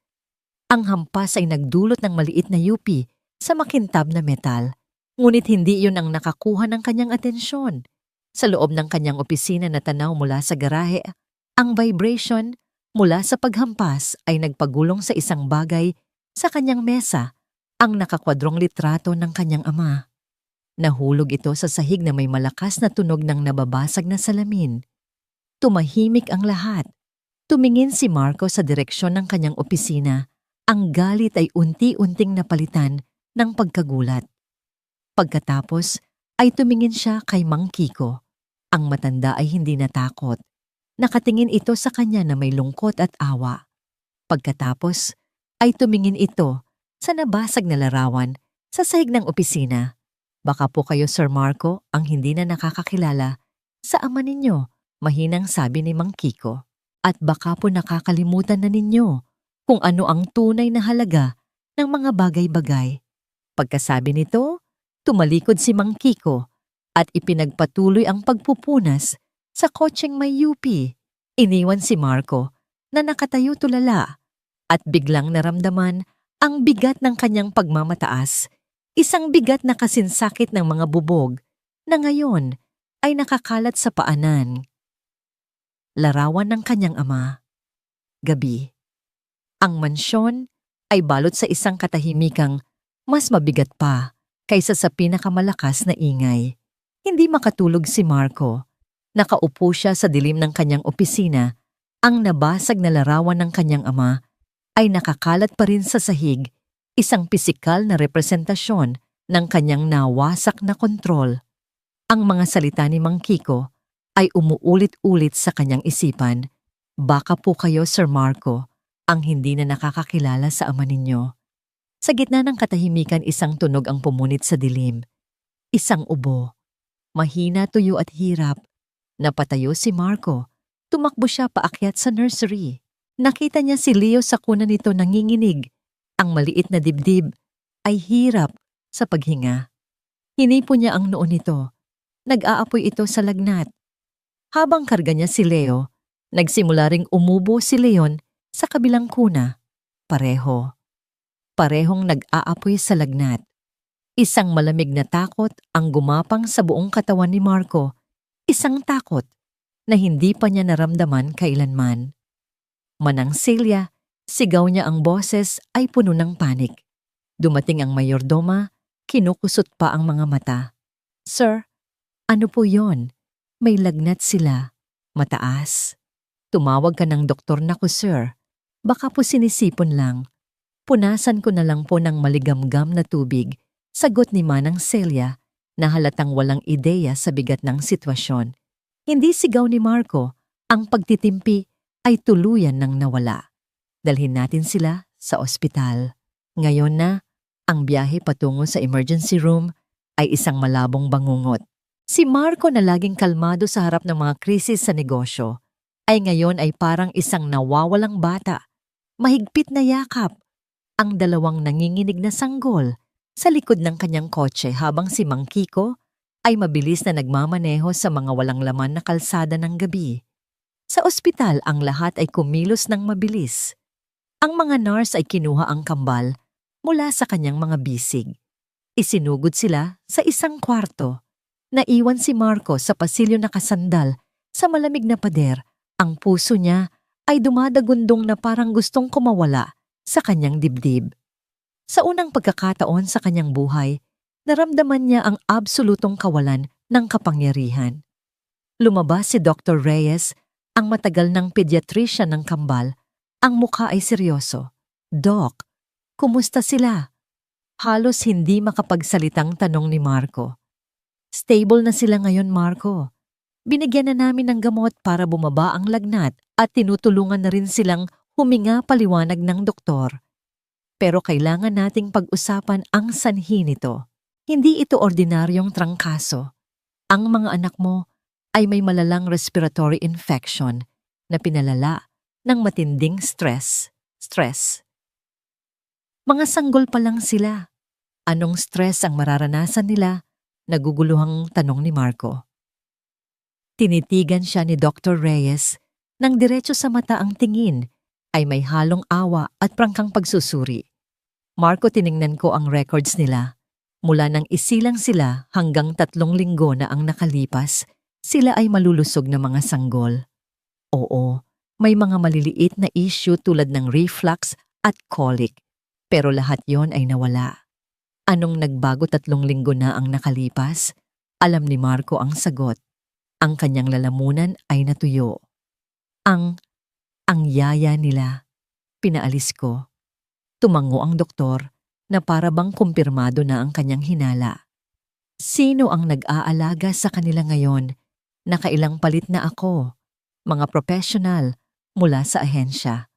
Ang hampas ay nagdulot ng maliit na yupi sa makintab na metal, ngunit hindi iyon ang nakakuha ng kanyang atensyon. Sa loob ng kanyang opisina na tanaw mula sa garahe, ang vibration mula sa paghampas ay nagpagulong sa isang bagay sa kanyang mesa, ang nakakwadrong litrato ng kanyang ama. Nahulog ito sa sahig na may malakas na tunog ng nababasag na salamin. Tumahimik ang lahat. tumingin si Marco sa direksyon ng kanyang opisina, ang galit ay unti-unting napalitan ng pagkagulat. Pagkatapos ay tumingin siya kay Mang Kiko. Ang matanda ay hindi natakot. Nakatingin ito sa kanya na may lungkot at awa. Pagkatapos ay tumingin ito sa nabasag na larawan sa sahig ng opisina. Baka po kayo, Sir Marco, ang hindi na nakakakilala sa ama ninyo, mahinang sabi ni Mang Kiko. At baka po nakakalimutan na ninyo kung ano ang tunay na halaga ng mga bagay-bagay. Pagkasabi nito, tumalikod si Mang Kiko at ipinagpatuloy ang pagpupunas sa kotseng may UP. Iniwan si Marco na nakatayo tulala at biglang naramdaman ang bigat ng kanyang pagmamataas, isang bigat na kasinsakit ng mga bubog na ngayon ay nakakalat sa paanan. Larawan ng kanyang ama. Gabi. Ang mansyon ay balot sa isang katahimikang mas mabigat pa kaysa sa pinakamalakas na ingay. Hindi makatulog si Marco. Nakaupo siya sa dilim ng kanyang opisina. Ang nabasag na larawan ng kanyang ama ay nakakalat pa rin sa sahig, isang pisikal na representasyon ng kanyang nawasak na kontrol. Ang mga salita ni Mang Kiko ay umuulit-ulit sa kanyang isipan. Baka po kayo, Sir Marco, ang hindi na nakakakilala sa ama ninyo. Sa gitna ng katahimikan, isang tunog ang pumunit sa dilim. Isang ubo. Mahina, tuyo at hirap. Napatayo si Marco. Tumakbo siya paakyat sa nursery. Nakita niya si Leo sa kuna nito nanginginig. Ang maliit na dibdib ay hirap sa paghinga. Hinipo niya ang noo nito. Nag-aapoy ito sa lagnat. Habang karga niya si Leo, nagsimula ring umubo si Leon sa kabilang kuna. Parehong nag-aapoy sa lagnat. Isang malamig na takot ang gumapang sa buong katawan ni Marco. Isang takot na hindi pa niya naramdaman kailanman. Manang Celia, sigaw niya, ang boses ay puno ng panik. Dumating ang mayordoma, kinukusot pa ang mga mata. Sir, ano po yon? May lagnat sila. Mataas. Tumawag ka ng doktor na ko, sir. Baka po sinisipon lang. Punasan ko na lang po ng maligamgam na tubig. Sagot ni Manang Celia na halatang walang ideya sa bigat ng sitwasyon. Hindi sigaw ni Marco. Ang pagtitimpi ay tuluyan ng nawala. Dalhin natin sila sa ospital. Ngayon na, ang biyahe patungo sa emergency room ay isang malabong bangungot. Si Marco na laging kalmado sa harap ng mga krisis sa negosyo, ay ngayon ay parang isang nawawalang bata. Mahigpit na yakap ang dalawang nanginginig na sanggol sa likod ng kanyang kotse habang si Mang Kiko ay mabilis na nagmamaneho sa mga walang laman na kalsada ng gabi. Sa ospital, ang lahat ay kumilos ng mabilis. Ang mga nurse ay kinuha ang kambal mula sa kanyang mga bisig. Isinugod sila sa isang kwarto. Naiwan si Marco sa pasilyo nakasandal sa malamig na pader. Ang puso niya ay dumadagundong na parang gustong kumawala sa kanyang dibdib. Sa unang pagkakataon sa kanyang buhay, naramdaman niya ang absolutong kawalan ng kapangyarihan. Lumabas si Dr. Reyes, ang matagal ng pediatrician ng kambal. Ang mukha ay seryoso. Doc, kumusta sila? Halos hindi makapagsalitang tanong ni Marco. Stable na sila ngayon, Marco. Binigyan na namin ng gamot para bumaba ang lagnat at tinutulungan na rin silang huminga, paliwanag ng doktor. Pero kailangan nating pag-usapan ang sanhi nito. Hindi ito ordinaryong trangkaso. Ang mga anak mo ay may malalang respiratory infection na pinalala ng matinding stress. Mga sanggol pa lang sila. Anong stress ang mararanasan nila? Naguguluhang tanong ni Marco. Tinitigan siya ni Dr. Reyes nang diretso sa mata, ang tingin ay may halong awa at prangkang pagsusuri. Marco, tiningnan ko ang records nila. Mula nang isilang sila hanggang 3 linggo na ang nakalipas, sila ay malulusog na mga sanggol. Oo, may mga maliliit na issue tulad ng reflux at colic, pero lahat yon ay nawala. Anong nagbago 3 linggo na ang nakalipas? Alam ni Marco ang sagot. Ang kanyang lalamunan ay natuyo. Ang Ang yaya nila. Pinaalis ko. Tumango ang doktor na para bang kumpirmado na ang kanyang hinala. Sino ang nag-aalaga sa kanila ngayon? Nakailang palit na ako. Mga professional mula sa ahensya.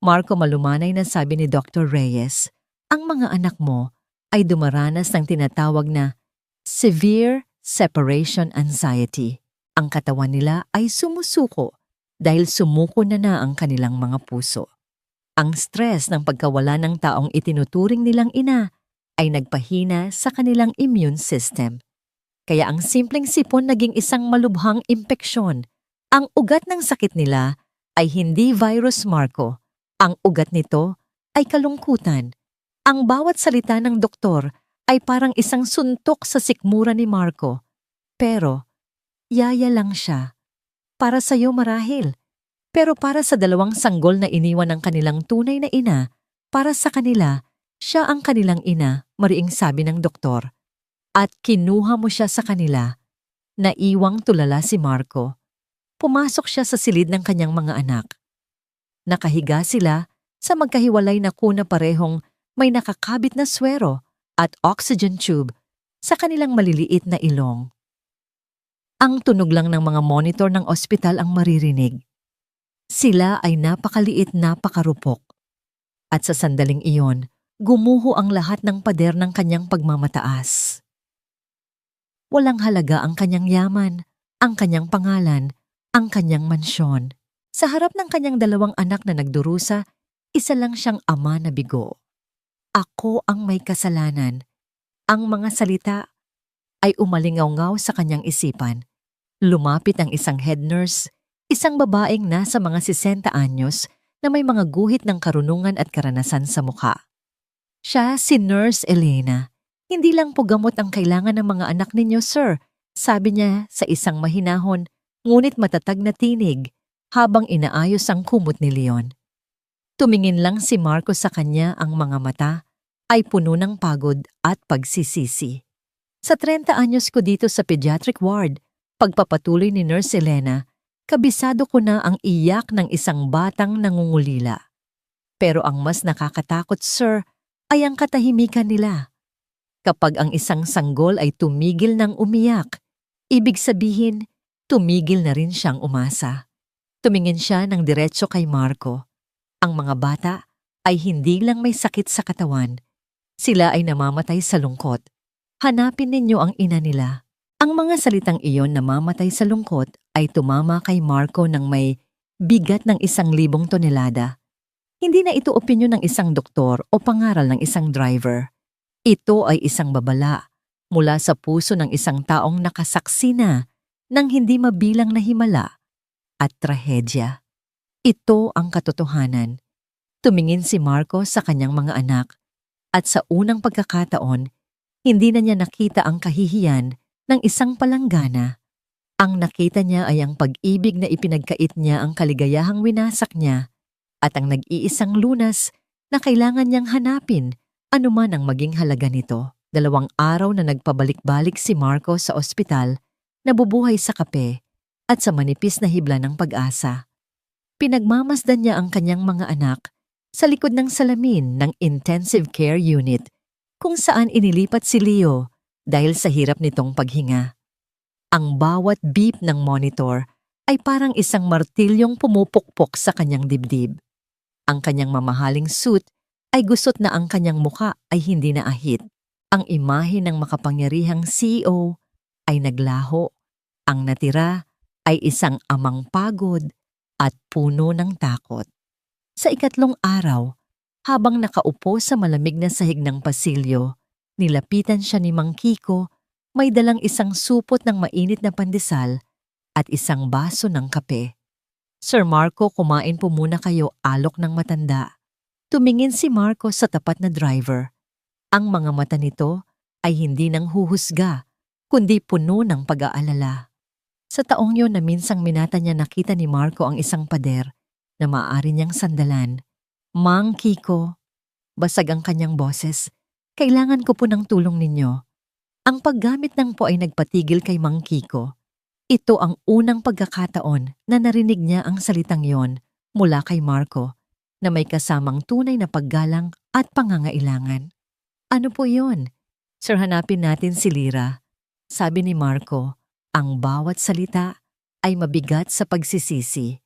Marco, malumanay na sabi ni Dr. Reyes, ang mga anak mo ay dumaranas ng tinatawag na severe separation anxiety. Ang katawan nila ay sumusuko dahil sumuko na ang kanilang mga puso. Ang stress ng pagkawala ng taong itinuturing nilang ina ay nagpahina sa kanilang immune system. Kaya ang simpleng sipon naging isang malubhang impeksyon. Ang ugat ng sakit nila ay hindi virus, Marco. Ang ugat nito ay kalungkutan. Ang bawat salita ng doktor ay parang isang suntok sa sikmura ni Marco. Pero, yaya lang siya. Para sa'yo marahil. Pero para sa dalawang sanggol na iniwan ng kanilang tunay na ina, para sa kanila, siya ang kanilang ina, mariing sabi ng doktor. At kinuha mo siya sa kanila. Naiwang tulala si Marco. Pumasok siya sa silid ng kanyang mga anak. Nakahiga sila sa magkahiwalay na kuna parehong may nakakabit na swero at oxygen tube sa kanilang maliliit na ilong. Ang tunog lang ng mga monitor ng ospital ang maririnig. Sila ay napakaliit, napakarupok. At sa sandaling iyon, gumuho ang lahat ng pader ng kanyang pagmamataas. Walang halaga ang kanyang yaman, ang kanyang pangalan, ang kanyang mansyon. Sa harap ng kanyang dalawang anak na nagdurusa, isa lang siyang ama na bigo. Ako ang may kasalanan. Ang mga salita ay umalingaw-ngaw sa kanyang isipan. Lumapit ang isang head nurse, isang babaeng nasa mga 60 anyos na may mga guhit ng karunungan at karanasan sa mukha. Siya si Nurse Elena. Hindi lang po gamot ang kailangan ng mga anak ninyo, sir, sabi niya sa isang mahinahon, ngunit matatag na tinig habang inaayos ang kumot ni Leon. Tumingin lang si Marco sa kanya, ang mga mata ay puno ng pagod at pagsisisi. Sa 30 anyos ko dito sa pediatric ward, pagpapatuloy ni Nurse Elena, kabisado ko na ang iyak ng isang batang nangungulila. Pero ang mas nakakatakot, sir, ay ang katahimikan nila. Kapag ang isang sanggol ay tumigil ng umiyak, ibig sabihin, tumigil na rin siyang umasa. Tumingin siya ng diretso kay Marco. Ang mga bata ay hindi lang may sakit sa katawan. Sila ay namamatay sa lungkot. Hanapin ninyo ang ina nila. Ang mga salitang iyon, namamatay sa lungkot, ay tumama kay Marco ng may bigat ng 1,000 tonelada. Hindi na ito opinyon ng isang doktor o pangaral ng isang driver. Ito ay isang babala mula sa puso ng isang taong nakasaksi na ng hindi mabilang na himala at trahedya. Ito ang katotohanan. Tumingin si Marco sa kanyang mga anak at sa unang pagkakataon, hindi na niya nakita ang kahihiyan ng isang palanggana. Ang nakita niya ay ang pag-ibig na ipinagkait niya, ang kaligayahang winasak niya at ang nag-iisang lunas na kailangan niyang hanapin anuman ang maging halaga nito. 2 araw na nagpabalik-balik si Marco sa ospital, nabubuhay sa kape at sa manipis na hibla ng pag-asa. Pinagmamasdan niya ang kanyang mga anak sa likod ng salamin ng intensive care unit kung saan inilipat si Leo dahil sa hirap nitong paghinga. Ang bawat beep ng monitor ay parang isang martilyong pumupukpok sa kanyang dibdib. Ang kanyang mamahaling suit ay gusot na ang kanyang muka ay hindi na ahit. Ang imahe ng makapangyarihang CEO ay naglaho. Ang natira ay isang amang pagod at puno ng takot. Sa 3 araw, habang nakaupo sa malamig na sahig ng pasilyo, nilapitan siya ni Mang Kiko, may dalang isang supot ng mainit na pandesal at isang baso ng kape. Sir Marco, kumain po muna kayo, alok ng matanda. Tumingin si Marco sa tapat na driver. Ang mga mata nito ay hindi nang huhusga, kundi puno ng pag-aalala. Sa taong yun na minsang minata niya, nakita ni Marco ang isang pader na maaari niyang sandalan. Mang Kiko, basag ang kanyang boses, kailangan ko po ng tulong ninyo. Ang paggamit ng po ay nagpatigil kay Mang Kiko. Ito ang unang pagkakataon na narinig niya ang salitang yon mula kay Marco na may kasamang tunay na paggalang at pangangailangan. Ano po yun? Sir, hanapin natin si Lyra. Sabi ni Marco, ang bawat salita ay mabigat sa pagsisisi.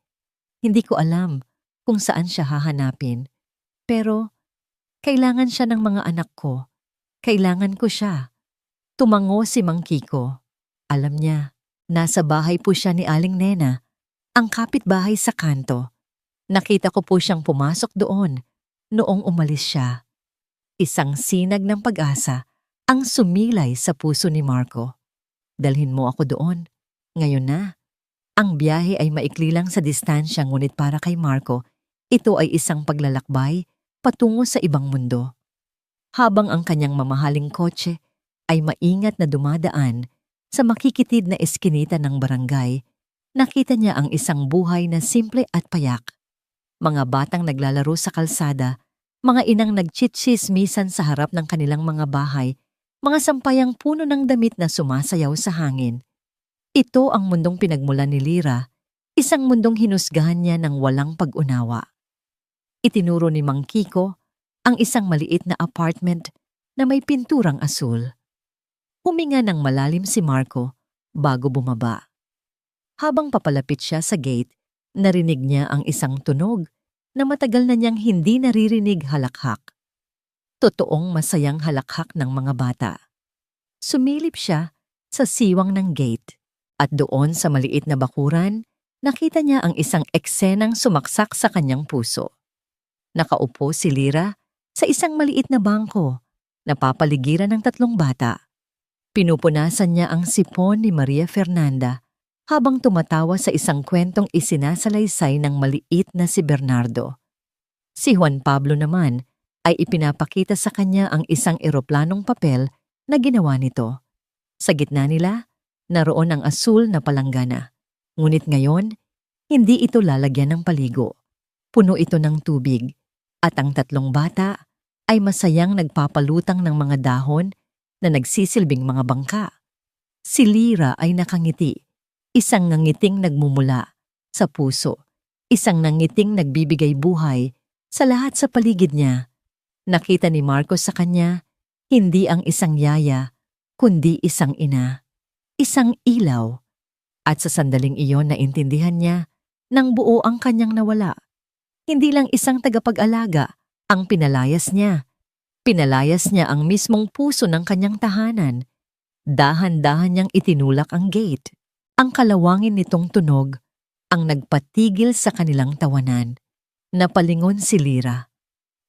Hindi ko alam kung saan siya hahanapin. Pero kailangan siya ng mga anak ko. Kailangan ko siya. Tumango si Mang Kiko. Alam niya, nasa bahay po siya ni Aling Nena, ang kapitbahay sa kanto. Nakita ko po siyang pumasok doon noong umalis siya. Isang sinag ng pag-asa ang sumilay sa puso ni Marco. Dalhin mo ako doon. Ngayon na. Ang biyahe ay maikli lang sa distansya, ngunit para kay Marco, ito ay isang paglalakbay patungo sa ibang mundo. Habang ang kanyang mamahaling kotse ay maingat na dumadaan sa makikitid na eskinita ng barangay, nakita niya ang isang buhay na simple at payak. Mga batang naglalaro sa kalsada, mga inang nagchitsismisan sa harap ng kanilang mga bahay, mga sampayang puno ng damit na sumasayaw sa hangin. Ito ang mundong pinagmulan ni Lyra, isang mundong hinusgahan niya ng walang pag-unawa. Itinuro ni Mang Kiko ang isang maliit na apartment na may pinturang asul. Huminga ng malalim si Marco bago bumaba. Habang papalapit siya sa gate, narinig niya ang isang tunog na matagal na niyang hindi naririnig, halakhak. Totoong masayang halakhak ng mga bata. Sumilip siya sa siwang ng gate at doon sa maliit na bakuran, nakita niya ang isang eksenang sumaksak sa kanyang puso. Nakaupo si Lyra sa isang maliit na bangko, napapaligiran ng 3 bata. Pinupunasan niya ang sipon ni Maria Fernanda habang tumatawa sa isang kwentong isinasalaysay ng maliit na si Bernardo. Si Juan Pablo naman ay ipinapakita sa kanya ang isang eroplanong papel na ginawa nito. Sa gitna nila, naroon ang asul na palanggana. Ngunit ngayon, hindi ito lalagyan ng paligo. Puno ito ng tubig at ang 3 bata ay masayang nagpapalutang ng mga dahon na nagsisilbing mga bangka. Si Lyra ay nakangiti. Isang nangiting nagmumula sa puso, isang nangiting nagbibigay buhay sa lahat sa paligid niya. Nakita ni Marco sa kanya, hindi ang isang yaya, kundi isang ina, isang ilaw. At sa sandaling iyon naintindihan niya nang buo ang kanyang nawala. Hindi lang isang tagapag-alaga ang pinalayas niya. Pinalayas niya ang mismong puso ng kanyang tahanan. Dahan-dahan niyang itinulak ang gate. Ang kalawangin nitong tunog ang nagpatigil sa kanilang tawanan. Napalingon si Lyra.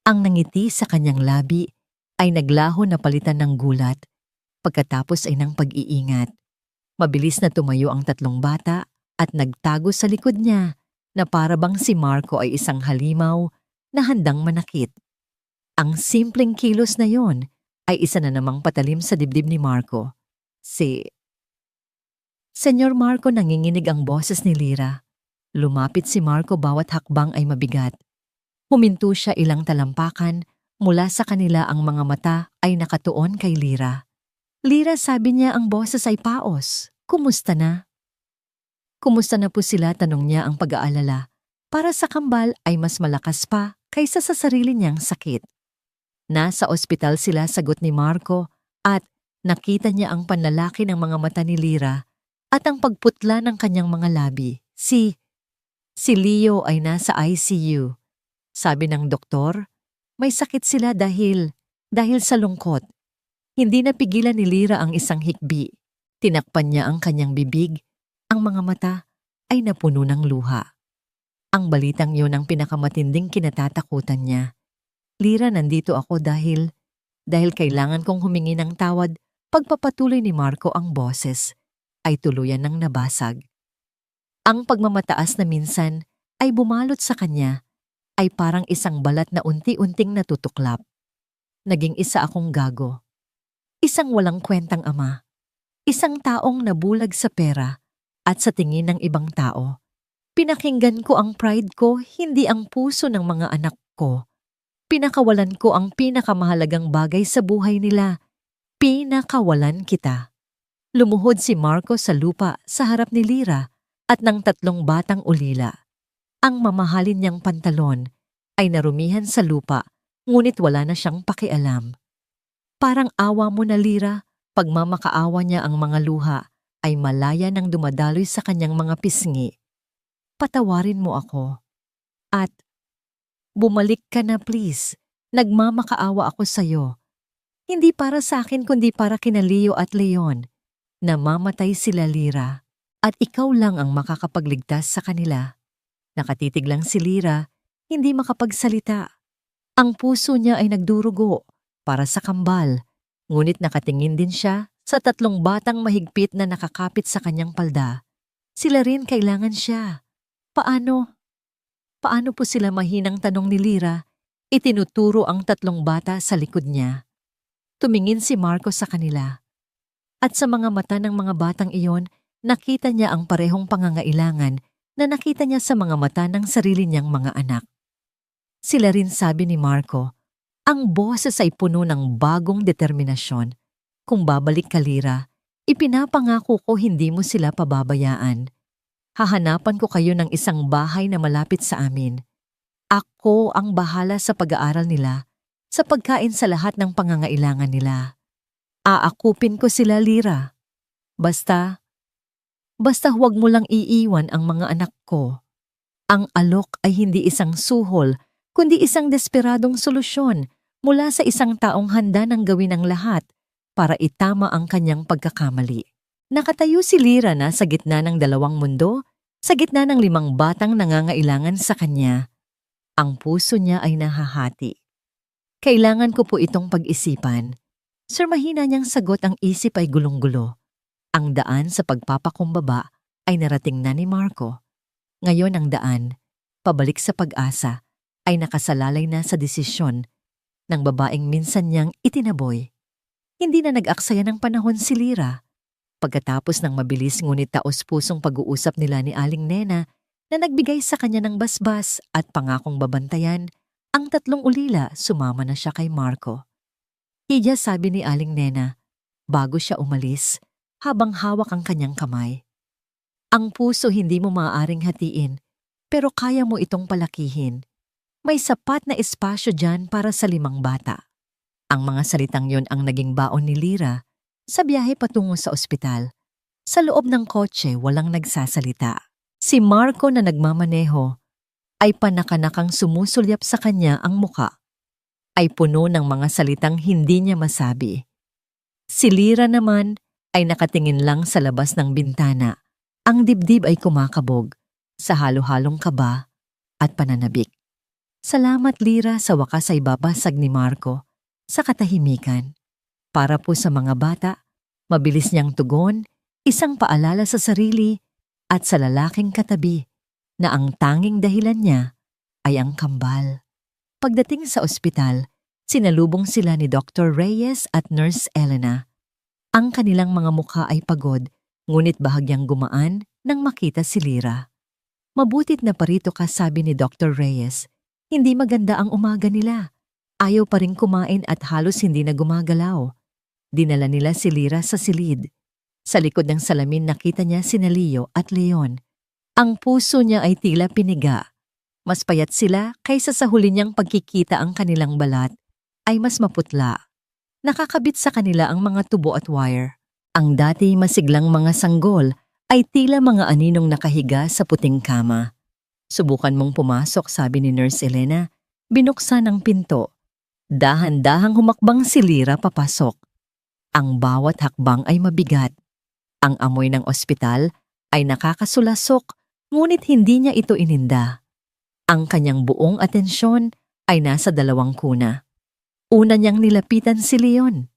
Ang nangiti sa kanyang labi ay naglaho na palitan ng gulat, pagkatapos ay ng pag-iingat. Mabilis na tumayo ang 3 bata at nagtago sa likod niya na parabang si Marco ay isang halimaw na handang manakit. Ang simpleng kilos na yon ay isa na namang patalim sa dibdib ni Marco. Senyor Marco, nanginginig ang boses ni Lyra. Lumapit si Marco, bawat hakbang ay mabigat. Huminto siya ilang talampakan, mula sa kanila ang mga mata ay nakatuon kay Lyra. Lyra, sabi niya, ang boses ay paos. Kumusta na? Kumusta na po sila, tanong niya ang pag-aalala. Para sa kambal ay mas malakas pa kaysa sa sarili niyang sakit. Nasa ospital sila, sagot ni Marco, at nakita niya ang panlalaki ng mga mata ni Lyra at ang pagputla ng kanyang mga labi. Si Leo ay nasa ICU. Sabi ng doktor, may sakit sila dahil sa lungkot. Hindi napigilan ni Lyra ang isang hikbi. Tinakpan niya ang kanyang bibig. Ang mga mata ay napuno ng luha. Ang balitang yun ang pinakamatinding kinatatakutan niya. Lyra, nandito ako dahil kailangan kong humingi ng tawad. Pagpapatuloy ni Marco ang boses ay tuluyan ng nabasag. Ang pagmamataas na minsan ay bumalot sa kanya ay parang isang balat na unti-unting natutuklap. Naging isa akong gago. Isang walang kwentang ama. Isang taong nabulag sa pera at sa tingin ng ibang tao. Pinakinggan ko ang pride ko, hindi ang puso ng mga anak ko. Pinakawalan ko ang pinakamahalagang bagay sa buhay nila. Pinakawalan kita. Lumuhod si Marco sa lupa sa harap ni Lyra at ng 3 batang ulila. Ang mamahalin niyang pantalon ay narumihan sa lupa, ngunit wala na siyang pakialam. Parang awa mo na, Lira, pagmamakaawa niya ang mga luha ay malaya nang dumadaloy sa kanyang mga pisngi. Patawarin mo ako. At bumalik ka na, please. Nagmamakaawa ako sa'yo. Hindi para sa akin kundi para kina Leo at Leon. Namamatay sila, Lira. At ikaw lang ang makakapagligtas sa kanila. Nakatitig lang si Lira, hindi makapagsalita. Ang puso niya ay nagdurugo para sa kambal, ngunit nakatingin din siya sa 3 batang mahigpit na nakakapit sa kanyang palda. Sila rin kailangan siya. Paano? Paano po sila, mahinang tanong ni Lira? Itinuturo ang 3 bata sa likod niya. Tumingin si Marco sa kanila. At sa mga mata ng mga batang iyon, nakita niya ang parehong pangangailangan na nakita niya sa mga mata ng sarili niyang mga anak. Sila rin, sabi ni Marco, ang boses ay puno ng bagong determinasyon. Kung babalik ka, Lira, ipinapangako ko hindi mo sila pababayaan. Hahanapan ko kayo ng isang bahay na malapit sa amin. Ako ang bahala sa pag-aaral nila, sa pagkain sa lahat ng pangangailangan nila. Aakupin ko sila, Lira. Basta huwag mo lang iiwan ang mga anak ko. Ang alok ay hindi isang suhol, kundi isang desperadong solusyon mula sa isang taong handa ng gawin ang lahat para itama ang kanyang pagkakamali. Nakatayo si Lira na sa gitna ng 2 mundo, sa gitna ng 5 batang nangangailangan sa kanya. Ang puso niya ay nahahati. Kailangan ko po itong pag-isipan. Sir, mahina niyang sagot, ang isip ay gulong-gulo. Ang daan sa pagpapakumbaba ay narating na ni Marco. Ngayon ang daan, pabalik sa pag-asa, ay nakasalalay na sa desisyon ng babaeng minsan niyang itinaboy. Hindi na nag-aksaya ng panahon si Lira. Pagkatapos ng mabilis ngunit taos-pusong pag-uusap nila ni Aling Nena na nagbigay sa kanya ng basbas at pangakong babantayan, ang 3 ulila sumama na siya kay Marco. Iya, sabi ni Aling Nena, bago siya umalis, habang hawak ang kanyang kamay. Ang puso hindi mo maaaring hatiin, pero kaya mo itong palakihin. May sapat na espasyo dyan para sa 5 bata. Ang mga salitang yon ang naging baon ni Lira sa biyahe patungo sa ospital. Sa loob ng kotse, walang nagsasalita. Si Marco na nagmamaneho ay panakanakang sumusulyap sa kanya, ang muka ay puno ng mga salitang hindi niya masabi. Si Lira naman ay nakatingin lang sa labas ng bintana. Ang dibdib ay kumakabog sa halo-halong kaba at pananabik. Salamat, Lira, sa wakas ay babasag ni Marco sa katahimikan. Para po sa mga bata, mabilis niyang tugon, isang paalala sa sarili at sa lalaking katabi na ang tanging dahilan niya ay ang kambal. Pagdating sa ospital, sinalubong sila ni Dr. Reyes at Nurse Elena. Ang kanilang mga mukha ay pagod, ngunit bahagyang gumaan nang makita si Lira. Mabutit na parito ka, sabi ni Dr. Reyes. Hindi maganda ang umaga nila. Ayaw pa rin kumain at halos hindi na gumagalaw. Dinala nila si Lira sa silid. Sa likod ng salamin nakita niya sina Leo at Leon. Ang puso niya ay tila piniga. Mas payat sila kaysa sa huli niyang pagkikita, ang kanilang balat ay mas maputla. Nakakabit sa kanila ang mga tubo at wire. Ang dati masiglang mga sanggol ay tila mga aninong nakahiga sa puting kama. Subukan mong pumasok, sabi ni Nurse Elena. Binuksan ang pinto. Dahan-dahang humakbang si Lira papasok. Ang bawat hakbang ay mabigat. Ang amoy ng ospital ay nakakasulasok, ngunit hindi niya ito ininda. Ang kanyang buong atensyon ay nasa 2 kuna. Una niyang nilapitan si Leon.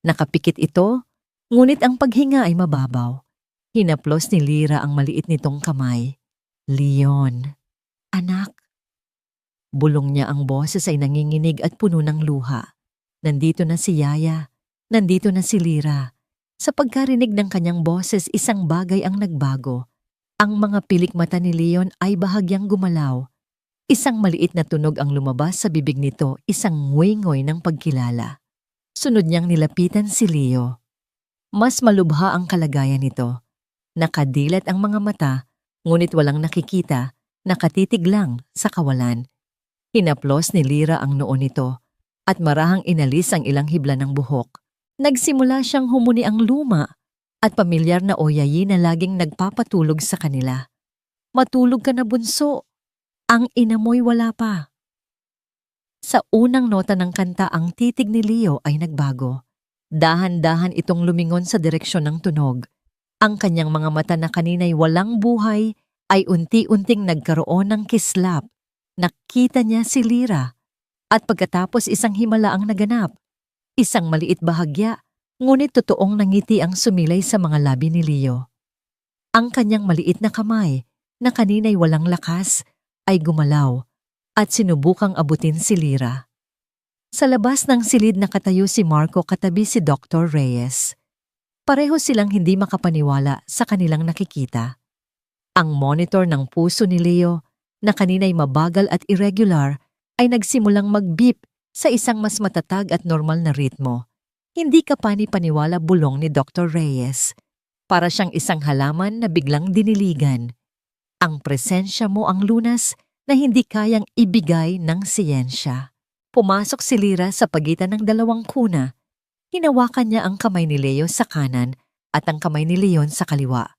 Nakapikit ito, ngunit ang paghinga ay mababaw. Hinaplos ni Lira ang maliit nitong kamay. Leon, anak. Bulong niya, ang boses ay nanginginig at puno ng luha. Nandito na si Yaya, nandito na si Lira. Sa pagkarinig ng kanyang boses, isang bagay ang nagbago. Ang mga pilik mata ni Leon ay bahagyang gumalaw. Isang maliit na tunog ang lumabas sa bibig nito, isang nguy-ngoy ng pagkilala. Sunod niyang nilapitan si Leo. Mas malubha ang kalagayan nito. Nakadilat ang mga mata, ngunit walang nakikita Nakatitig lang sa kawalan. Hinaplos ni Lyra ang noo nito at marahang inalis ang ilang hibla ng buhok. Nagsimula siyang humuni ang luma at pamilyar na oyayi na laging nagpapatulog sa kanila. Matulog ka na, bunso. Ang ina mo'y wala pa. Sa unang nota ng kanta, ang titig ni Leo ay nagbago. Dahan-dahan itong lumingon sa direksyon ng tunog. Ang kanyang mga mata na kanina'y walang buhay ay unti-unting nagkaroon ng kislap. Nakita niya si Lyra at pagkatapos isang himala ang naganap. Isang maliit bahagya, ngunit totoong nangiti ang sumilay sa mga labi ni Leo. Ang kanyang maliit na kamay na kanina'y walang lakas ay gumalaw at sinubukang abutin si Lyra. Sa labas ng silid nakatayo si Marco katabi si Dr. Reyes. Pareho silang hindi makapaniwala sa kanilang nakikita. Ang monitor ng puso ni Leo, na kanina'y mabagal at irregular, ay nagsimulang mag-beep sa isang mas matatag at normal na ritmo. Hindi ka pani-paniwala bulong ni Dr. Reyes. Para siyang isang halaman na biglang diniligan. Ang presensya mo ang lunas na hindi kayang ibigay ng siyensya. Pumasok si Lyra sa pagitan ng dalawang kuna. Hinawakan niya ang kamay ni Leo sa kanan at ang kamay ni Leon sa kaliwa.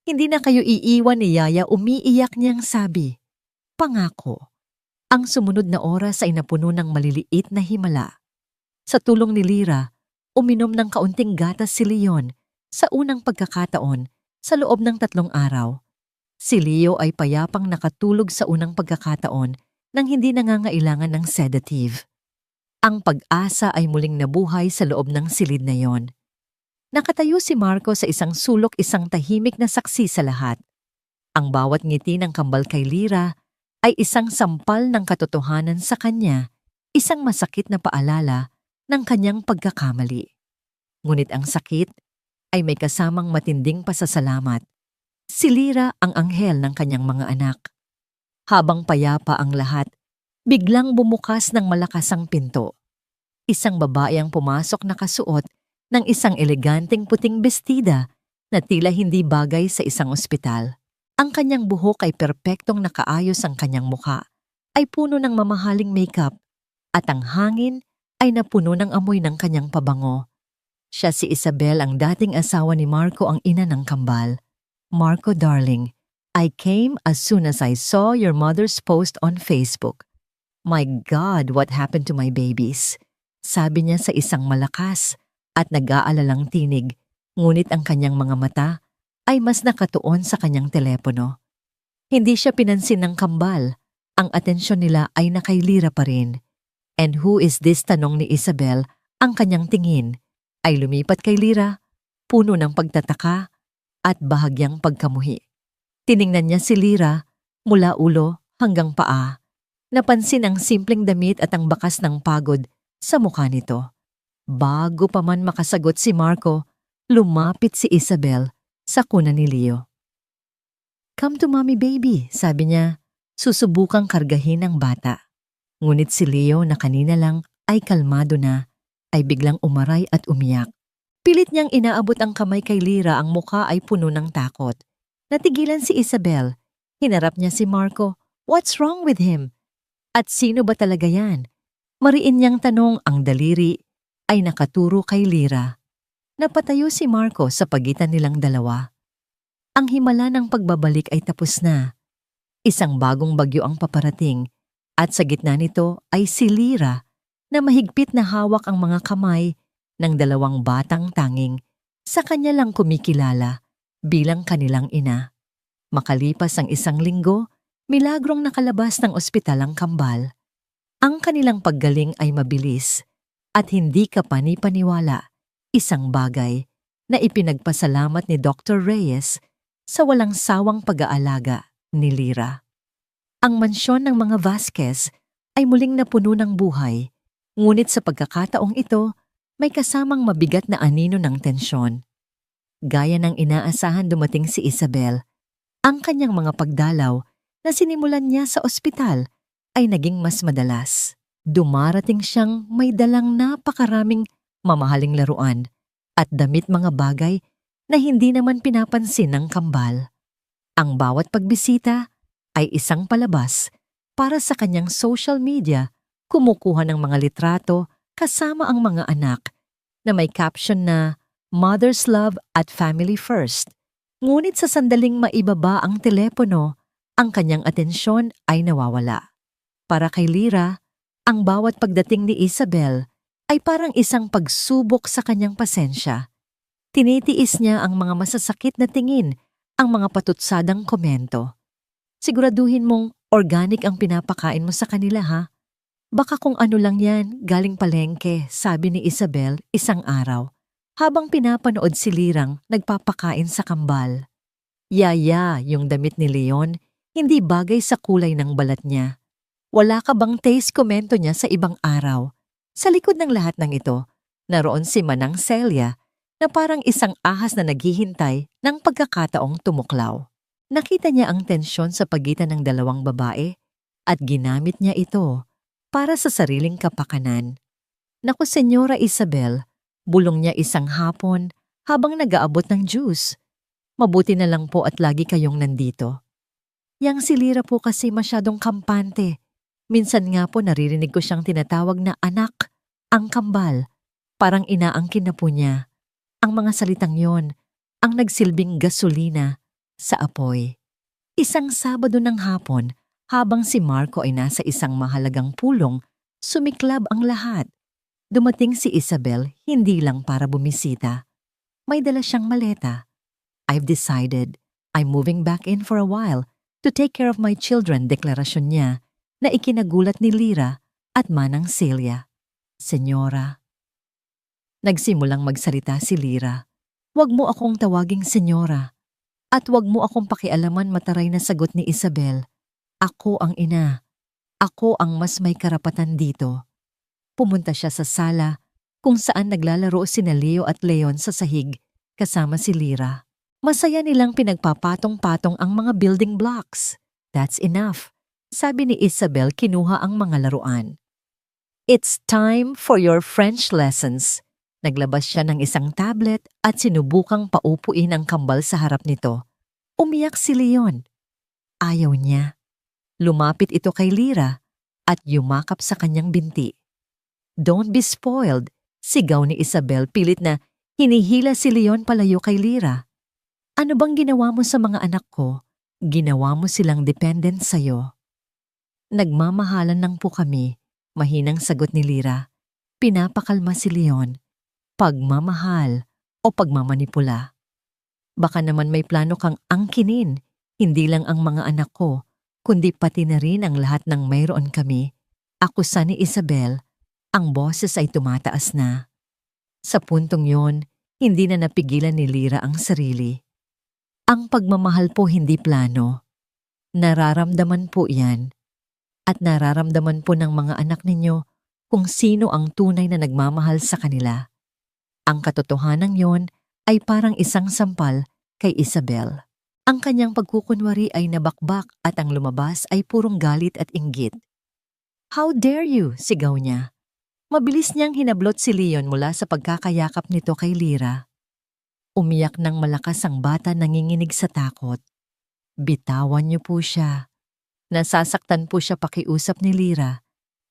Hindi na kayo iiwan ni Yaya, umiiyak niyang sabi. Pangako. Ang sumunod na oras ay napuno ng maliliit na himala. Sa tulong ni Lyra, uminom ng kaunting gatas si Leon sa unang pagkakataon sa loob ng 3 araw. Si Leo ay payapang nakatulog sa unang pagkakataon nang hindi nangangailangan ng sedative. Ang pag-asa ay muling nabuhay sa loob ng silid na yon. Nakatayo si Marco sa isang sulok, isang tahimik na saksi sa lahat. Ang bawat ngiti ng kambal kay Lyra ay isang sampal ng katotohanan sa kanya, isang masakit na paalala ng kanyang pagkakamali. Ngunit ang sakit ay may kasamang matinding pasasalamat. Si Lyra ang anghel ng kanyang mga anak. Habang payapa ang lahat, biglang bumukas ng malakas ang pinto. Isang babae ang pumasok na kasuot ng isang eleganteng puting bestida na tila hindi bagay sa isang ospital. Ang kanyang buhok ay perpektong nakaayos, ang kanyang mukha ay puno ng mamahaling makeup at ang hangin ay napuno ng amoy ng kanyang pabango. Siya si Isabel, ang dating asawa ni Marco, ang ina ng kambal. Marco, darling, I came as soon as I saw your mother's post on Facebook. My God, what happened to my babies? Sabi niya sa isang malakas at nag-aalalang tinig, ngunit ang kanyang mga mata ay mas nakatuon sa kanyang telepono. Hindi siya pinansin ng kambal. Ang atensyon nila ay nakay Lyra pa rin. And who is this? Tanong ni Isabel. Ang kanyang tingin ay lumipat kay Lyra, puno ng pagtataka at bahagyang pagkamuhi. Tiningnan niya si Lyra mula ulo hanggang paa. Napansin ang simpleng damit at ang bakas ng pagod sa mukha nito. Bago pa man makasagot si Marco, lumapit si Isabel sa kuna ni Leo. Come to mommy, baby, sabi niya, susubukang kargahin ang bata. Ngunit si Leo, na kanina lang ay kalmado na, ay biglang umaray at umiyak. Pilit niyang inaabot ang kamay kay Lyra, ang mukha ay puno ng takot. Natigilan si Isabel. Hinarap niya si Marco. What's wrong with him? At sino ba talaga yan? Mariin niyang tanong, ang daliri ay nakaturo kay Lyra. Napatayo si Marco sa pagitan nilang dalawa. Ang himala ng pagbabalik ay tapos na. Isang bagong bagyo ang paparating at sa gitna nito ay si Lyra na mahigpit na hawak ang mga kamay ng dalawang batang tanging sa kanya lang kumikilala bilang kanilang ina. Makalipas ang 1 linggo, milagrong nakalabas ng ospital ang kambal. Ang kanilang paggaling ay mabilis at hindi ka pani-paniwala, isang bagay na ipinagpasalamat ni Dr. Reyes sa walang sawang pag-aalaga ni Lyra. Ang mansyon ng mga Vasquez ay muling napuno ng buhay, ngunit sa pagkakataong ito, may kasamang mabigat na anino ng tensyon. Gaya ng inaasahan, dumating si Isabel. Ang kanyang mga pagdalaw na sinimulan niya sa ospital ay naging mas madalas. Dumarating siyang may dalang napakaraming mamahaling laruan at damit, mga bagay na hindi naman pinapansin ng kambal. Ang bawat pagbisita ay isang palabas para sa kanyang social media, kumukuha ng mga litrato kasama ang mga anak na may caption na Mother's Love at Family First. Ngunit sa sandaling maibaba ang telepono, ang kanyang atensyon ay nawawala. Para kay Lyra, ang bawat pagdating ni Isabel ay parang isang pagsubok sa kanyang pasensya. Tinitiis niya ang mga masasakit na tingin, ang mga patutsadang komento. Siguraduhin mong organic ang pinapakain mo sa kanila, ha? Baka kung ano lang yan, galing palengke, sabi ni Isabel isang araw, habang pinapanood si Lirang nagpapakain sa kambal. Yaya, yung damit ni Leon, hindi bagay sa kulay ng balat niya. Wala ka bang taste, komento niya sa ibang araw? Sa likod ng lahat ng ito, naroon si Manang Celia na parang isang ahas na naghihintay ng pagkakataong tumuklaw. Nakita niya ang tensyon sa pagitan ng dalawang babae at ginamit niya ito para sa sariling kapakanan. Naku, Senyora Isabel, bulong niya isang hapon habang nag-aabot ng juice. Mabuti na lang po at lagi kayong nandito. Yang si Lyra po kasi masyadong kampante. Minsan nga po naririnig ko siyang tinatawag na anak, ang kambal. Parang inaangkin na po niya. Ang mga salitang yon, ang nagsilbing gasolina sa apoy. Isang Sabado ng hapon, habang si Marco ay nasa isang mahalagang pulong, sumiklab ang lahat. Dumating si Isabel hindi lang para bumisita. May dala siyang maleta. I've decided I'm moving back in for a while to take care of my children, deklarasyon niya na ikinagulat ni Lyra at Manang Celia. Senyora. Nagsimulang magsalita si Lyra. Huwag mo akong tawaging senyora. At huwag mo akong pakialaman, mataray na sagot ni Isabel. Ako ang ina. Ako ang mas may karapatan dito. Pumunta siya sa sala kung saan naglalaro sina Leo at Leon sa sahig kasama si Lyra. Masaya nilang pinagpapatong-patong ang mga building blocks. That's enough, sabi ni Isabel kinuha ang mga laruan. It's time for your French lessons. Naglabas siya ng isang tablet at sinubukang paupuin ang kambal sa harap nito. Umiyak si Leon. Ayaw niya. Lumapit ito kay Lyra at yumakap sa kanyang binti. Don't be spoiled, sigaw ni Isabel pilit na hinihila si Leon palayo kay Lyra. Ano bang ginawa mo sa mga anak ko? Ginawa mo silang dependent sa'yo. Nagmamahalan lang po kami, mahinang sagot ni Lyra. Pinapakalma si Leon. Pagmamahal o pagmamanipula. Baka naman may plano kang angkinin, hindi lang ang mga anak ko, kundi pati na rin ang lahat ng mayroon kami. Akusa ni Isabel, ang boses ay tumataas na. Sa puntong yon, hindi na napigilan ni Lyra ang sarili. Ang pagmamahal po hindi plano. Nararamdaman po yan. At nararamdaman po ng mga anak ninyo kung sino ang tunay na nagmamahal sa kanila. Ang katotohanan yon ay parang isang sampal kay Isabel. Ang kanyang pagkukunwari ay nabakbak at ang lumabas ay purong galit at inggit. How dare you? Sigaw niya. Mabilis niyang hinablot si Leon mula sa pagkakayakap nito kay Lyra. Umiyak ng malakas ang bata, nanginginig sa takot. Bitawan niyo po siya. Nasasaktan po siya pakiusap ni Lyra.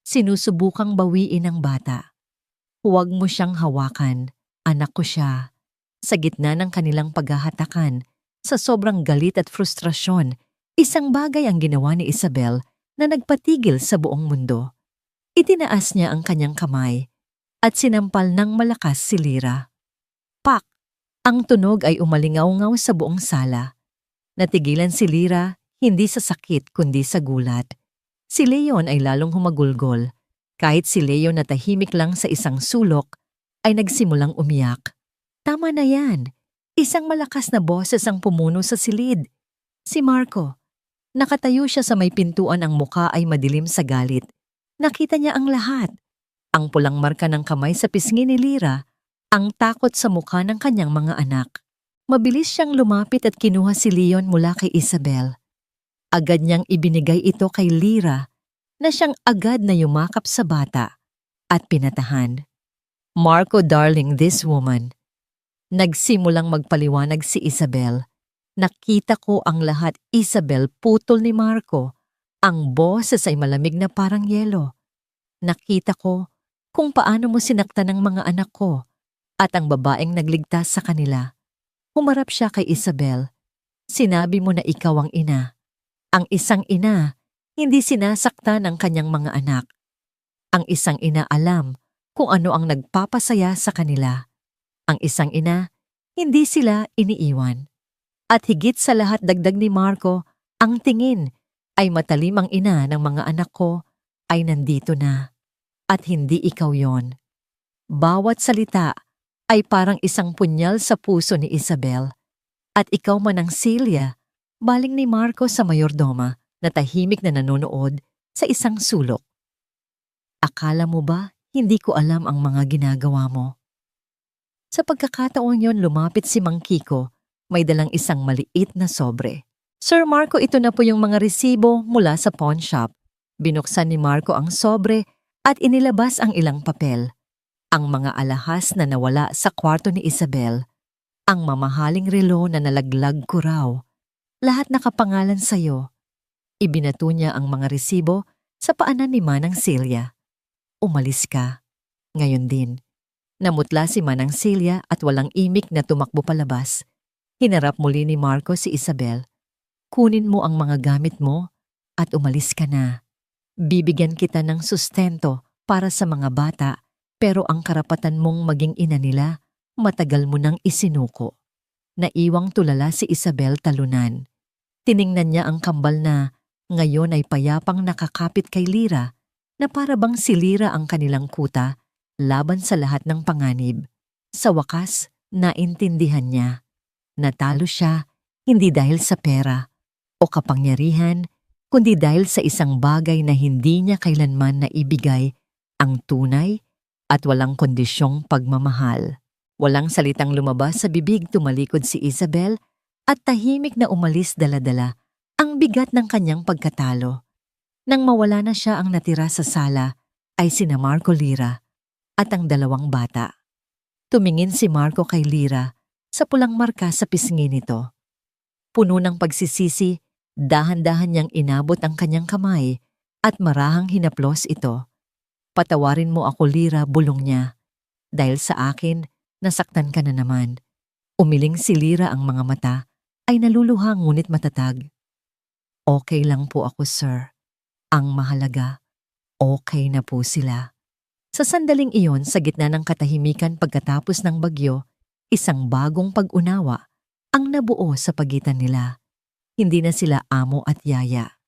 Sinusubukang bawiin ang bata. Huwag mo siyang hawakan. Anak ko siya. Sa gitna ng kanilang paghahatakan, sa sobrang galit at frustrasyon, isang bagay ang ginawa ni Isabel na nagpatigil sa buong mundo. Itinaas niya ang kanyang kamay at sinampal ng malakas si Lyra. Pak! Ang tunog ay umalingaw-ngaw sa buong sala. Natigilan si Lyra, hindi sa sakit kundi sa gulat. Si Leon ay lalong humagulgol. Kahit si Leon na tahimik lang sa isang sulok, ay nagsimulang umiyak. Tama na yan. Isang malakas na boses ang pumuno sa silid. Si Marco. Nakatayo siya sa may pintuan, ang muka ay madilim sa galit. Nakita niya ang lahat. Ang pulang marka ng kamay sa pisngi ni Lyra, ang takot sa mukha ng kanyang mga anak. Mabilis siyang lumapit at kinuha si Leon mula kay Isabel. Agad niyang ibinigay ito kay Lyra na siyang agad na yumakap sa bata at pinatahan. Marco, darling, this woman. Nagsimulang magpaliwanag si Isabel. Nakita ko ang lahat, Isabel, putol ni Marco. Ang boses ay malamig na parang yelo. Nakita ko kung paano mo sinaktan ng mga anak ko at ang babaeng nagligtas sa kanila. Humarap siya kay Isabel. Sinabi mo na ikaw ang ina. Ang isang ina, hindi sinasaktan ang kanyang mga anak. Ang isang ina alam kung ano ang nagpapasaya sa kanila. Ang isang ina, hindi sila iniiwan. At higit sa lahat, dagdag ni Marco, ang tingin ay matalim ang ina ng mga anak ko ay nandito na. At hindi ikaw yon. Bawat salita ay parang isang punyal sa puso ni Isabel. At ikaw manang Celia, baling ni Marco sa mayordoma na tahimik na nanonood sa isang sulok. Akala mo ba hindi ko alam ang mga ginagawa mo? Sa pagkakataon yon, lumapit si Mang Kiko. May dalang isang maliit na sobre. Sir Marco, ito na po yung mga resibo mula sa pawn shop. Binuksan ni Marco ang sobre at inilabas ang ilang papel. Ang mga alahas na nawala sa kwarto ni Isabel. Ang mamahaling relo na nalaglag ko raw. Lahat nakapangalan sa'yo. Ibinato niya ang mga resibo sa paanan ni Manang Celia. Umalis ka. Ngayon din. Namutla si Manang Celia at walang imik na tumakbo palabas. Hinarap muli ni Marco si Isabel. Kunin mo ang mga gamit mo at umalis ka na. Bibigyan kita ng sustento para sa mga bata, pero ang karapatan mong maging ina nila, matagal mo nang isinuko. Naiwang tulala si Isabel talunan. Tiningnan niya ang kambal na ngayon ay payapang nakakapit kay Lira, na para bang si Lira ang kanilang kuta laban sa lahat ng panganib. Sa wakas, naintindihan niya. Natalo siya hindi dahil sa pera o kapangyarihan, kundi dahil sa isang bagay na hindi niya kailanman naibigay, ang tunay at walang kondisyong pagmamahal. Walang salitang lumabas sa bibig, tumalikod si Isabel at tahimik na umalis dala-dala ang bigat ng kanyang pagkatalo. Nang mawala na siya, ang natira sa sala ay sina Marco, Lira at ang dalawang bata. Tumingin si Marco kay Lira sa pulang marka sa pisngi nito. Puno ng pagsisisi, dahan-dahan niyang inabot ang kanyang kamay at marahang hinaplos ito. Patawarin mo ako, Lira, bulong niya. Dahil sa akin, nasaktan ka na naman. Umiling si Lira, ang mga mata ay naluluha ngunit matatag. Okay lang po ako, sir. Ang mahalaga, okay na po sila. Sa sandaling iyon, sa gitna ng katahimikan pagkatapos ng bagyo, isang bagong pag-unawa ang nabuo sa pagitan nila. Hindi na sila amo at yaya.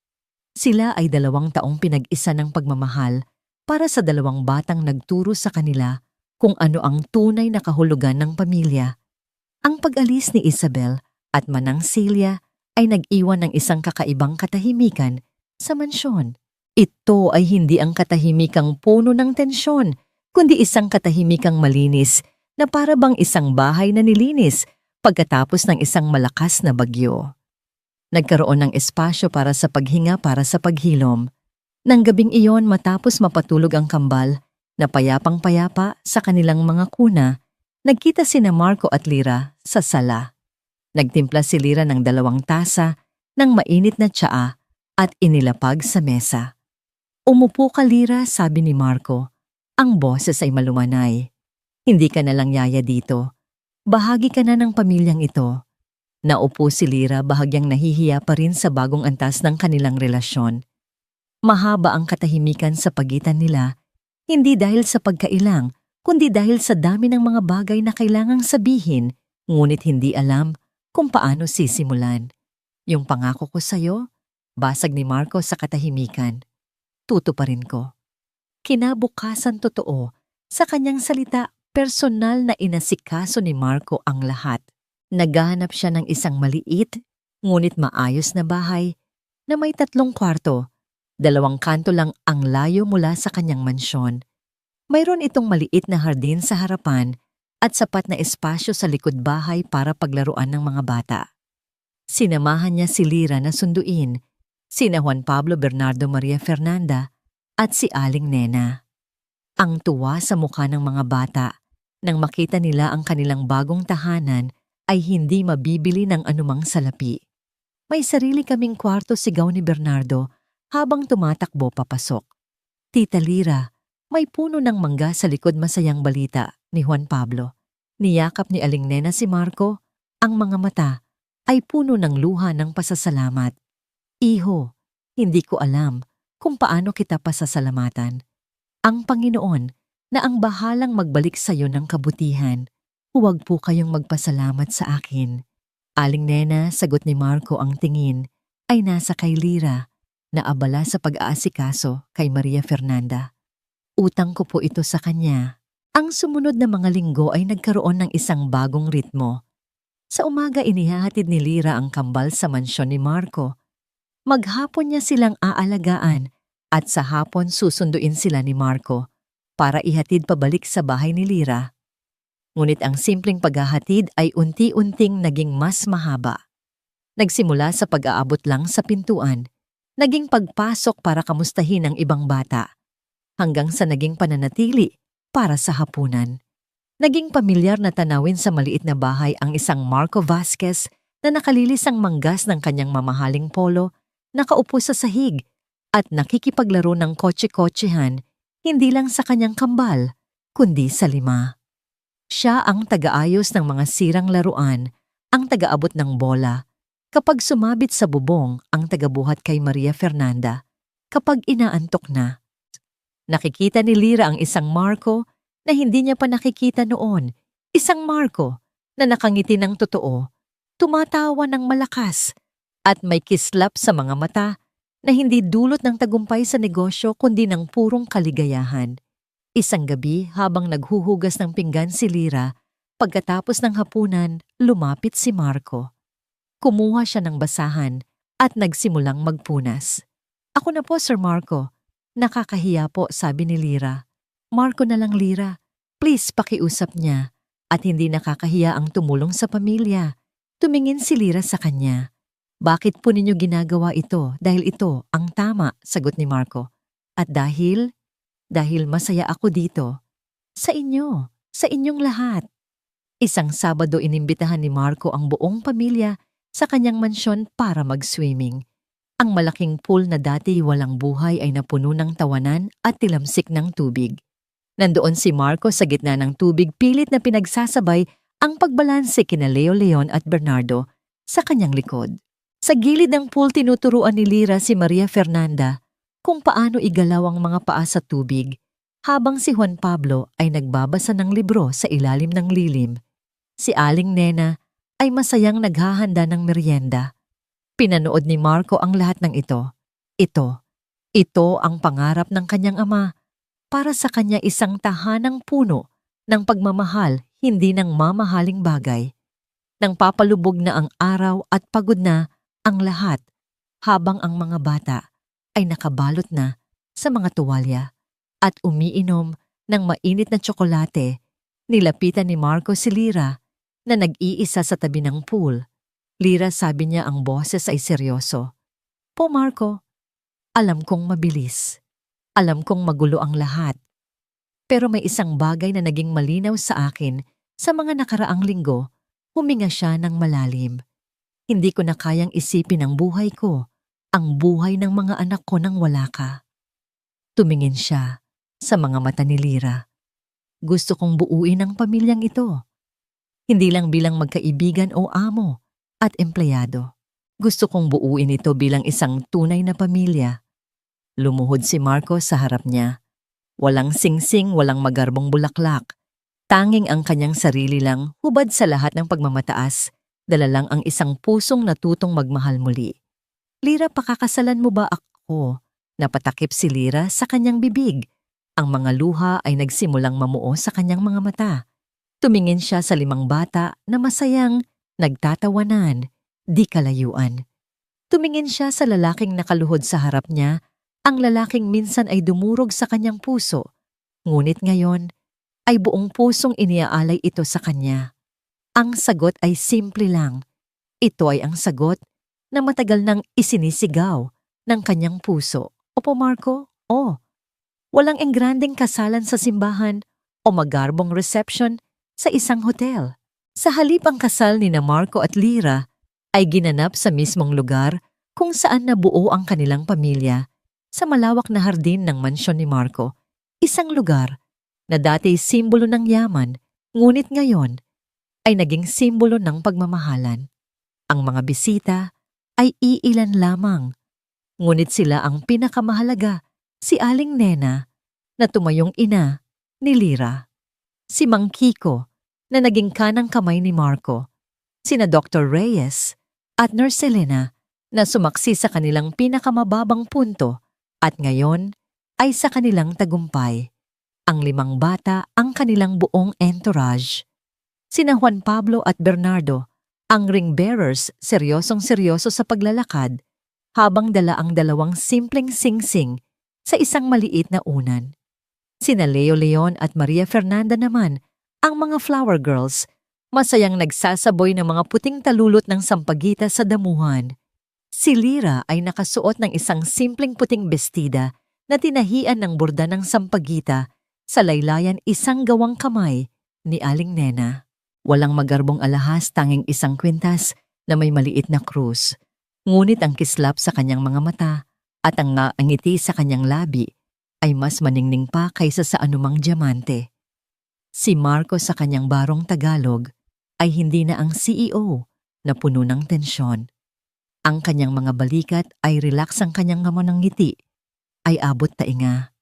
Sila ay 2 taong pinag-isa ng pagmamahal para sa 2 batang nagturo sa kanila kung ano ang tunay na kahulugan ng pamilya. Ang pag-alis ni Isabel at Manang Celia ay nag-iwan ng isang kakaibang katahimikan sa mansyon. Ito ay hindi ang katahimikang puno ng tensyon, kundi isang katahimikang malinis na para bang isang bahay na nilinis pagkatapos ng isang malakas na bagyo. Nagkaroon ng espasyo para sa paghinga, para sa paghilom. Nang gabing iyon, matapos mapatulog ang kambal na payapang-payapa sa kanilang mga kuna, nagkita sina Marco at Lira sa sala. Nagtimpla si Lira ng 2 tasa ng mainit na tsaa at inilapag sa mesa. Umupo ka, Lira, sabi ni Marco. Ang boses ay malumanay. Hindi ka na lang yaya dito. Bahagi ka na ng pamilyang ito. Naupo si Lira, bahagyang nahihiya pa rin sa bagong antas ng kanilang relasyon. Mahaba ang katahimikan sa pagitan nila, hindi dahil sa pagkailang, kundi dahil sa dami ng mga bagay na kailangang sabihin, ngunit hindi alam kung paano sisimulan. Yung pangako ko sa'yo, basag ni Marco sa katahimikan. Tutuparin ko. Kinabukasan totoo, sa kanyang salita, personal na inasikaso ni Marco ang lahat. Naghahanap siya ng isang maliit, ngunit maayos na bahay na may 3 kwarto. 2 kanto lang ang layo mula sa kanyang mansyon. Mayroon itong maliit na hardin sa harapan at sapat na espasyo sa likod bahay para paglaruan ng mga bata. Sinamahan niya si Lira na sunduin, sina Juan Pablo, Bernardo, Maria Fernanda at si Aling Nena. Ang tuwa sa mukha ng mga bata nang makita nila ang kanilang bagong tahanan ay hindi mabibili ng anumang salapi. May sarili kaming kwarto, sigaw ni Bernardo habang tumatakbo papasok. Tita Lira, may puno ng mangga sa likod, masayang balita ni Juan Pablo. Niyakap ni Aling Nena si Marco, ang mga mata ay puno ng luha ng pasasalamat. Iho, hindi ko alam kung paano kita pasasalamatan. Ang Panginoon na ang bahalang magbalik sa iyo ng kabutihan. Huwag po kayong magpasalamat sa akin. Aling Nena, sagot ni Marco, ang tingin ay nasa kay Lira na abala sa pag-aasikaso kay Maria Fernanda. Utang ko po ito sa kanya. Ang sumunod na mga linggo ay nagkaroon ng isang bagong ritmo. Sa umaga inihahatid ni Lira ang kambal sa mansyon ni Marco. Maghapon niya silang aalagaan at sa hapon susunduin sila ni Marco para ihatid pabalik sa bahay ni Lira. Ngunit ang simpleng paghahatid ay unti-unting naging mas mahaba. Nagsimula sa pag-aabot lang sa pintuan, naging pagpasok para kamustahin ang ibang bata, hanggang sa naging pananatili para sa hapunan. Naging pamilyar na tanawin sa maliit na bahay ang isang Marco Vasquez na nakalilis ang manggas ng kanyang mamahaling polo, nakaupo sa sahig at nakikipaglaro ng kotse-kotsehan, hindi lang sa kanyang kambal, kundi sa 5. Siya ang taga-ayos ng mga sirang laruan, ang taga-abot ng bola, kapag sumabit sa bubong ang taga-buhat kay Maria Fernanda, kapag inaantok na. Nakikita ni Lira ang isang Marco na hindi niya pa nakikita noon, isang Marco na nakangiti ng totoo, tumatawa ng malakas, at may kislap sa mga mata na hindi dulot ng tagumpay sa negosyo kundi ng purong kaligayahan. Isang gabi habang naghuhugas ng pinggan si Lira, pagkatapos ng hapunan, lumapit si Marco. Kumuha siya ng basahan at nagsimulang magpunas. Ako na po, Sir Marco. Nakakahiya po, sabi ni Lira. Marco na lang, Lira. Please pakiusap niya. At hindi nakakahiya ang tumulong sa pamilya. Tumingin si Lira sa kanya. Bakit po ninyo ginagawa ito? Dahil ito ang tama, sagot ni Marco. At dahil masaya ako dito. Sa inyo, sa inyong lahat. Isang Sabado inimbitahan ni Marco ang buong pamilya sa kanyang mansyon para mag-swimming. Ang malaking pool na dati walang buhay ay napuno ng tawanan at tilamsik ng tubig. Nandoon si Marco sa gitna ng tubig, pilit na pinagsasabay ang pagbalanse kina Leo Leon at Bernardo sa kanyang likod. Sa gilid ng pool tinuturuan ni Lira si Maria Fernanda kung paano igalaw ang mga paa sa tubig, habang si Juan Pablo ay nagbabasa ng libro sa ilalim ng lilim. Si Aling Nena ay masayang naghahanda ng merienda. Pinanood ni Marco ang lahat ng ito. Ito ang pangarap ng kanyang ama. Para sa kanya isang tahanang puno ng pagmamahal, hindi ng mamahaling bagay. Nang papalubog na ang araw at pagod na ang lahat, habang ang mga bata ay nakabalot na sa mga tuwalya at umiinom ng mainit na tsokolate, nilapitan ni Marco si Lira na nag-iisa sa tabi ng pool. Lira, sabi niya, ang boses ay seryoso. Po Marco, alam kong mabilis. Alam kong magulo ang lahat. Pero may isang bagay na naging malinaw sa akin sa mga nakaraang linggo, huminga siya ng malalim. Hindi ko na kayang isipin ang buhay ko, ang buhay ng mga anak ko nang wala ka. Tumingin siya sa mga mata ni Lira. Gusto kong buuin ang pamilyang ito. Hindi lang bilang magkaibigan o amo at empleyado. Gusto kong buuin ito bilang isang tunay na pamilya. Lumuhod si Marco sa harap niya. Walang singsing, walang magarbong bulaklak. Tanging ang kanyang sarili lang, hubad sa lahat ng pagmamataas, dala lang ang isang pusong natutong magmahal muli. Lira, pakakasalan mo ba ako? Napatakip si Lira sa kanyang bibig. Ang mga luha ay nagsimulang mamuo sa kanyang mga mata. Tumingin siya sa 5 bata na masayang nagtatawanan, di kalayuan. Tumingin siya sa lalaking nakaluhod sa harap niya, ang lalaking minsan ay dumurog sa kanyang puso. Ngunit ngayon ay buong pusong iniaalay ito sa kanya. Ang sagot ay simple lang. Ito ay ang sagot na matagal nang isinisigaw ng kanyang puso. Opo Marco, walang engrandeng kasalan sa simbahan o magarbong reception sa isang hotel. Sa halip ang kasal ni na Marco at Lyra ay ginanap sa mismong lugar kung saan nabuo ang kanilang pamilya, sa malawak na hardin ng mansyon ni Marco, isang lugar na dati simbolo ng yaman, ngunit ngayon ay naging simbolo ng pagmamahalan. Ang mga bisita ay iilan lamang, ngunit sila ang pinakamahalaga, si Aling Nena na tumayong ina ni Lyra, si Mang Kiko na naging kanang kamay ni Marco, sina Dr. Reyes at Nurse Elena na sumaksi sa kanilang pinakamababang punto at ngayon ay sa kanilang tagumpay. Ang 5 bata ang kanilang buong entourage. Sina Juan Pablo at Bernardo, ang ring bearers, seryosong-seryoso sa paglalakad habang dala ang 2 simpleng singsing sa isang maliit na unan. Sina Leo Leon at Maria Fernanda naman, ang mga flower girls, masayang nagsasaboy ng mga puting talulot ng sampagita sa damuhan. Si Lyra ay nakasuot ng isang simpleng puting bestida na tinahian ng borda ng sampagita, sa laylayan isang gawang kamay ni Aling Nena. Walang magarbong alahas, tanging isang kwintas na may maliit na krus. Ngunit ang kislap sa kanyang mga mata at ang ngiti sa kanyang labi ay mas maningning pa kaysa sa anumang diamante. Si Marco sa kanyang barong Tagalog ay hindi na ang CEO na puno ng tensyon. Ang kanyang mga balikat ay relax, ang kanyang ngamon ng ngiti ay abot tainga.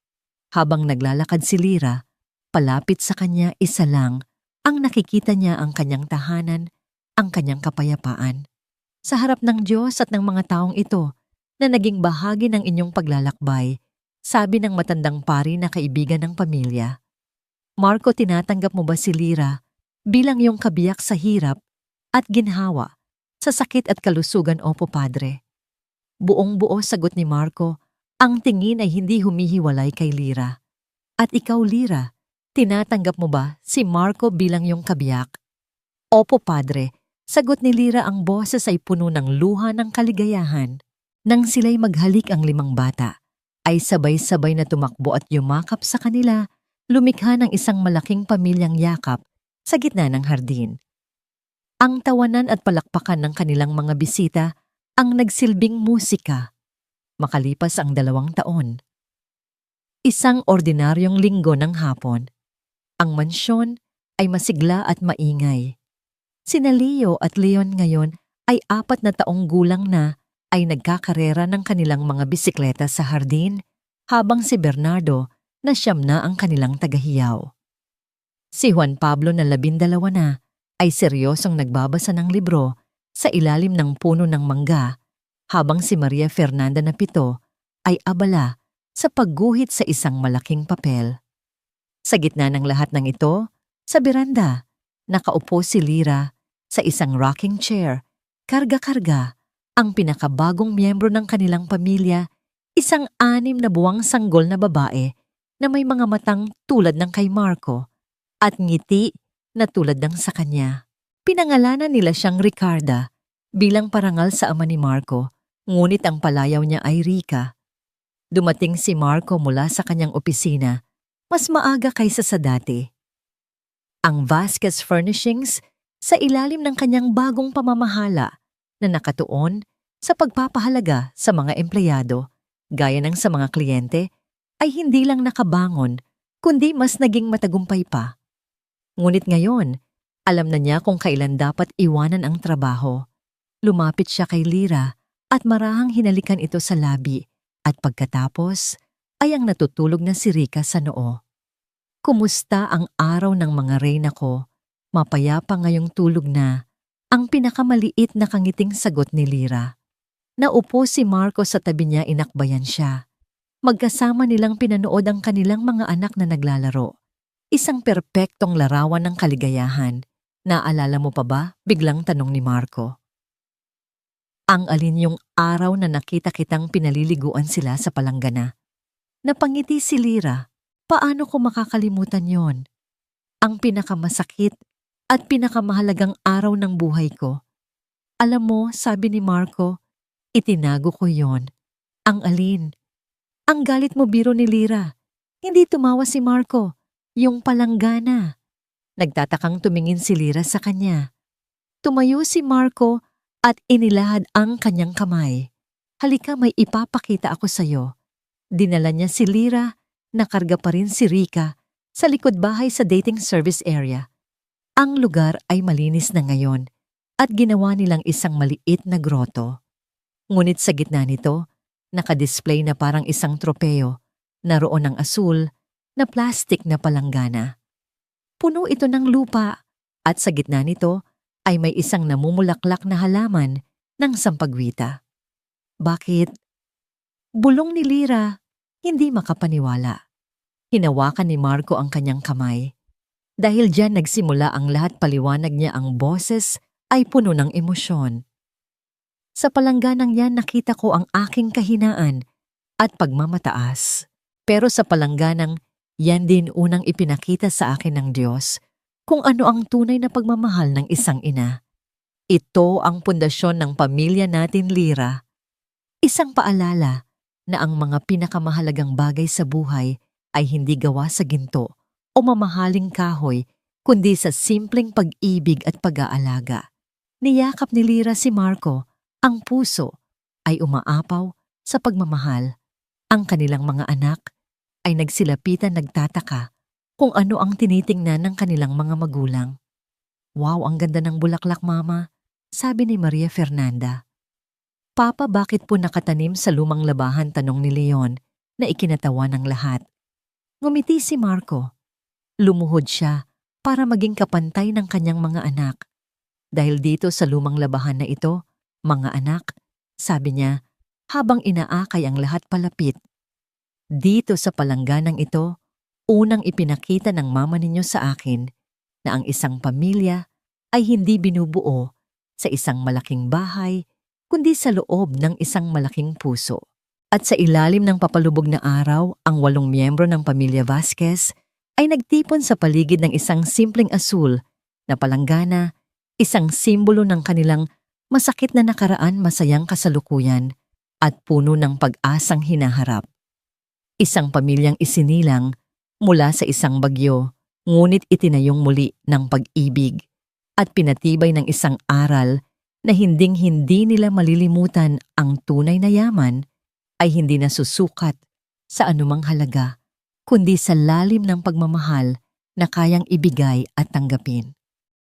Habang naglalakad si Lyra, palapit sa kanya isa lang ang nakikita niya, ang kanyang tahanan, ang kanyang kapayapaan. Sa harap ng Diyos at ng mga taong ito na naging bahagi ng inyong paglalakbay, sabi ng matandang pari na kaibigan ng pamilya. Marco, tinatanggap mo ba si Lyra bilang iyong kabiyak sa hirap at ginhawa, sa sakit at kalusugan, Opo, Padre? Buong-buo sagot ni Marco, ang tingin ay hindi humihiwalay kay Lyra. At ikaw, Lyra, tinatanggap mo ba si Marco bilang iyong kabiyak? Opo, Padre, sagot ni Lyra, ang boses ay puno ng luha ng kaligayahan. Nang sila'y maghalik ang 5 bata, ay sabay-sabay na tumakbo at yumakap sa kanila, lumikha ng isang malaking pamilyang yakap sa gitna ng hardin. Ang tawanan at palakpakan ng kanilang mga bisita ang nagsilbing musika. Makalipas ang 2 taon. Isang ordinaryong linggo ng hapon. Ang mansyon ay masigla at maingay. Sina Leo at Leon ngayon ay 4 na taong gulang na, ay nagkakarera ng kanilang mga bisikleta sa hardin, habang si Bernardo na 9 na ang kanilang tagahiyaw. Si Juan Pablo na 12 na ay seryosong nagbabasa ng libro sa ilalim ng puno ng mangga, habang si Maria Fernanda na 7 ay abala sa pagguhit sa isang malaking papel. Sa gitna ng lahat ng ito, sa beranda, nakaupo si Lyra sa isang rocking chair, karga-karga ang pinakabagong miyembro ng kanilang pamilya, isang 6 na buwang sanggol na babae na may mga matang tulad ng kay Marco at ngiti na tulad ng sa kanya. Pinangalanan nila siyang Ricarda bilang parangal sa ama ni Marco, ngunit ang palayaw niya ay Rica. Dumating si Marco mula sa kanyang opisina mas maaga kaysa sa dati. Ang Vasquez Furnishings sa ilalim ng kanyang bagong pamamahala na nakatuon sa pagpapahalaga sa mga empleyado, gaya ng sa mga kliyente, ay hindi lang nakabangon, kundi mas naging matagumpay pa. Ngunit ngayon, alam na niya kung kailan dapat iwanan ang trabaho. Lumapit siya kay Lyra at marahang hinalikan ito sa labi, at pagkatapos ay ang natutulog na si Rica sa noo. Kumusta ang araw ng mga reyna ko? Mapayapa ngayong tulog na, ang pinakamaliit na kangiting sagot ni Lyra. Naupo si Marco sa tabi niya, inakbayan siya. Magkasama nilang pinanood ang kanilang mga anak na naglalaro. Isang perpektong larawan ng kaligayahan. Naalala mo pa ba? Biglang tanong ni Marco. Ang alin yung araw na nakita kitang pinaliliguan sila sa palanggana? Napangiti si Lyra. Paano ko makakalimutan yon? Ang pinakamasakit at pinakamahalagang araw ng buhay ko. Alam mo, sabi ni Marco, itinago ko yon. Ang alin? Ang galit mo, biro ni Lyra. Hindi tumawa si Marco. Yung palanggana. Nagtatakang tumingin si Lyra sa kanya. Tumayo si Marco at inilahad ang kanyang kamay. Halika, may ipapakita ako sa'yo. Dinala niya si Lyra, nakarga pa rin si Rika sa likod bahay sa dating service area. Ang lugar ay malinis na ngayon at ginawa nilang isang maliit na groto. Ngunit sa gitna nito, nakadisplay na parang isang tropeo, naroon ang asul na plastik na palanggana. Puno ito ng lupa at sa gitna nito ay may isang namumulaklak na halaman ng sampagwita. Bakit? Bulong ni Lyra, hindi makapaniwala. Hinawakan ni Marco ang kanyang kamay. Dahil diyan nagsimula ang lahat, paliwanag niya, ang boses ay puno ng emosyon. Sa palangganang yan nakita ko ang aking kahinaan at pagmamataas. Pero sa palangganang yan din unang ipinakita sa akin ng Diyos kung ano ang tunay na pagmamahal ng isang ina. Ito ang pundasyon ng pamilya natin, Lyra. Isang paalala na ang mga pinakamahalagang bagay sa buhay ay hindi gawa sa ginto o mamahaling kahoy, kundi sa simpleng pag-ibig at pag-aalaga. Niyakap ni Lyra si Marco. Ang puso ay umaapaw sa pagmamahal. Ang kanilang mga anak ay nagsilapitan, nagtataka kung ano ang tinitingnan ng kanilang mga magulang. Wow, ang ganda ng bulaklak, Mama, sabi ni Maria Fernanda. Papa, bakit po nakatanim sa lumang labahan, tanong ni Leon na ikinatawa ng lahat. Ngumiti si Marco. Lumuhod siya para maging kapantay ng kanyang mga anak. Dahil dito sa lumang labahan na ito, mga anak, sabi niya, habang inaakay ang lahat palapit. Dito sa palangganang ito, unang ipinakita ng mama ninyo sa akin na ang isang pamilya ay hindi binubuo sa isang malaking bahay, kundi sa loob ng isang malaking puso. At sa ilalim ng papalubog na araw, ang 8 miyembro ng pamilya Vasquez ay nagtipon sa paligid ng isang simpleng asul na palanggana, isang simbolo ng kanilang masakit na nakaraan, masayang kasalukuyan, at puno ng pag-asang hinaharap. Isang pamilyang isinilang mula sa isang bagyo, ngunit itinayong muli ng pag-ibig at pinatibay ng isang aral na hinding-hindi nila malilimutan. Ang tunay na yaman ay hindi nasusukat sa anumang halaga, kundi sa lalim ng pagmamahal na kayang ibigay at tanggapin.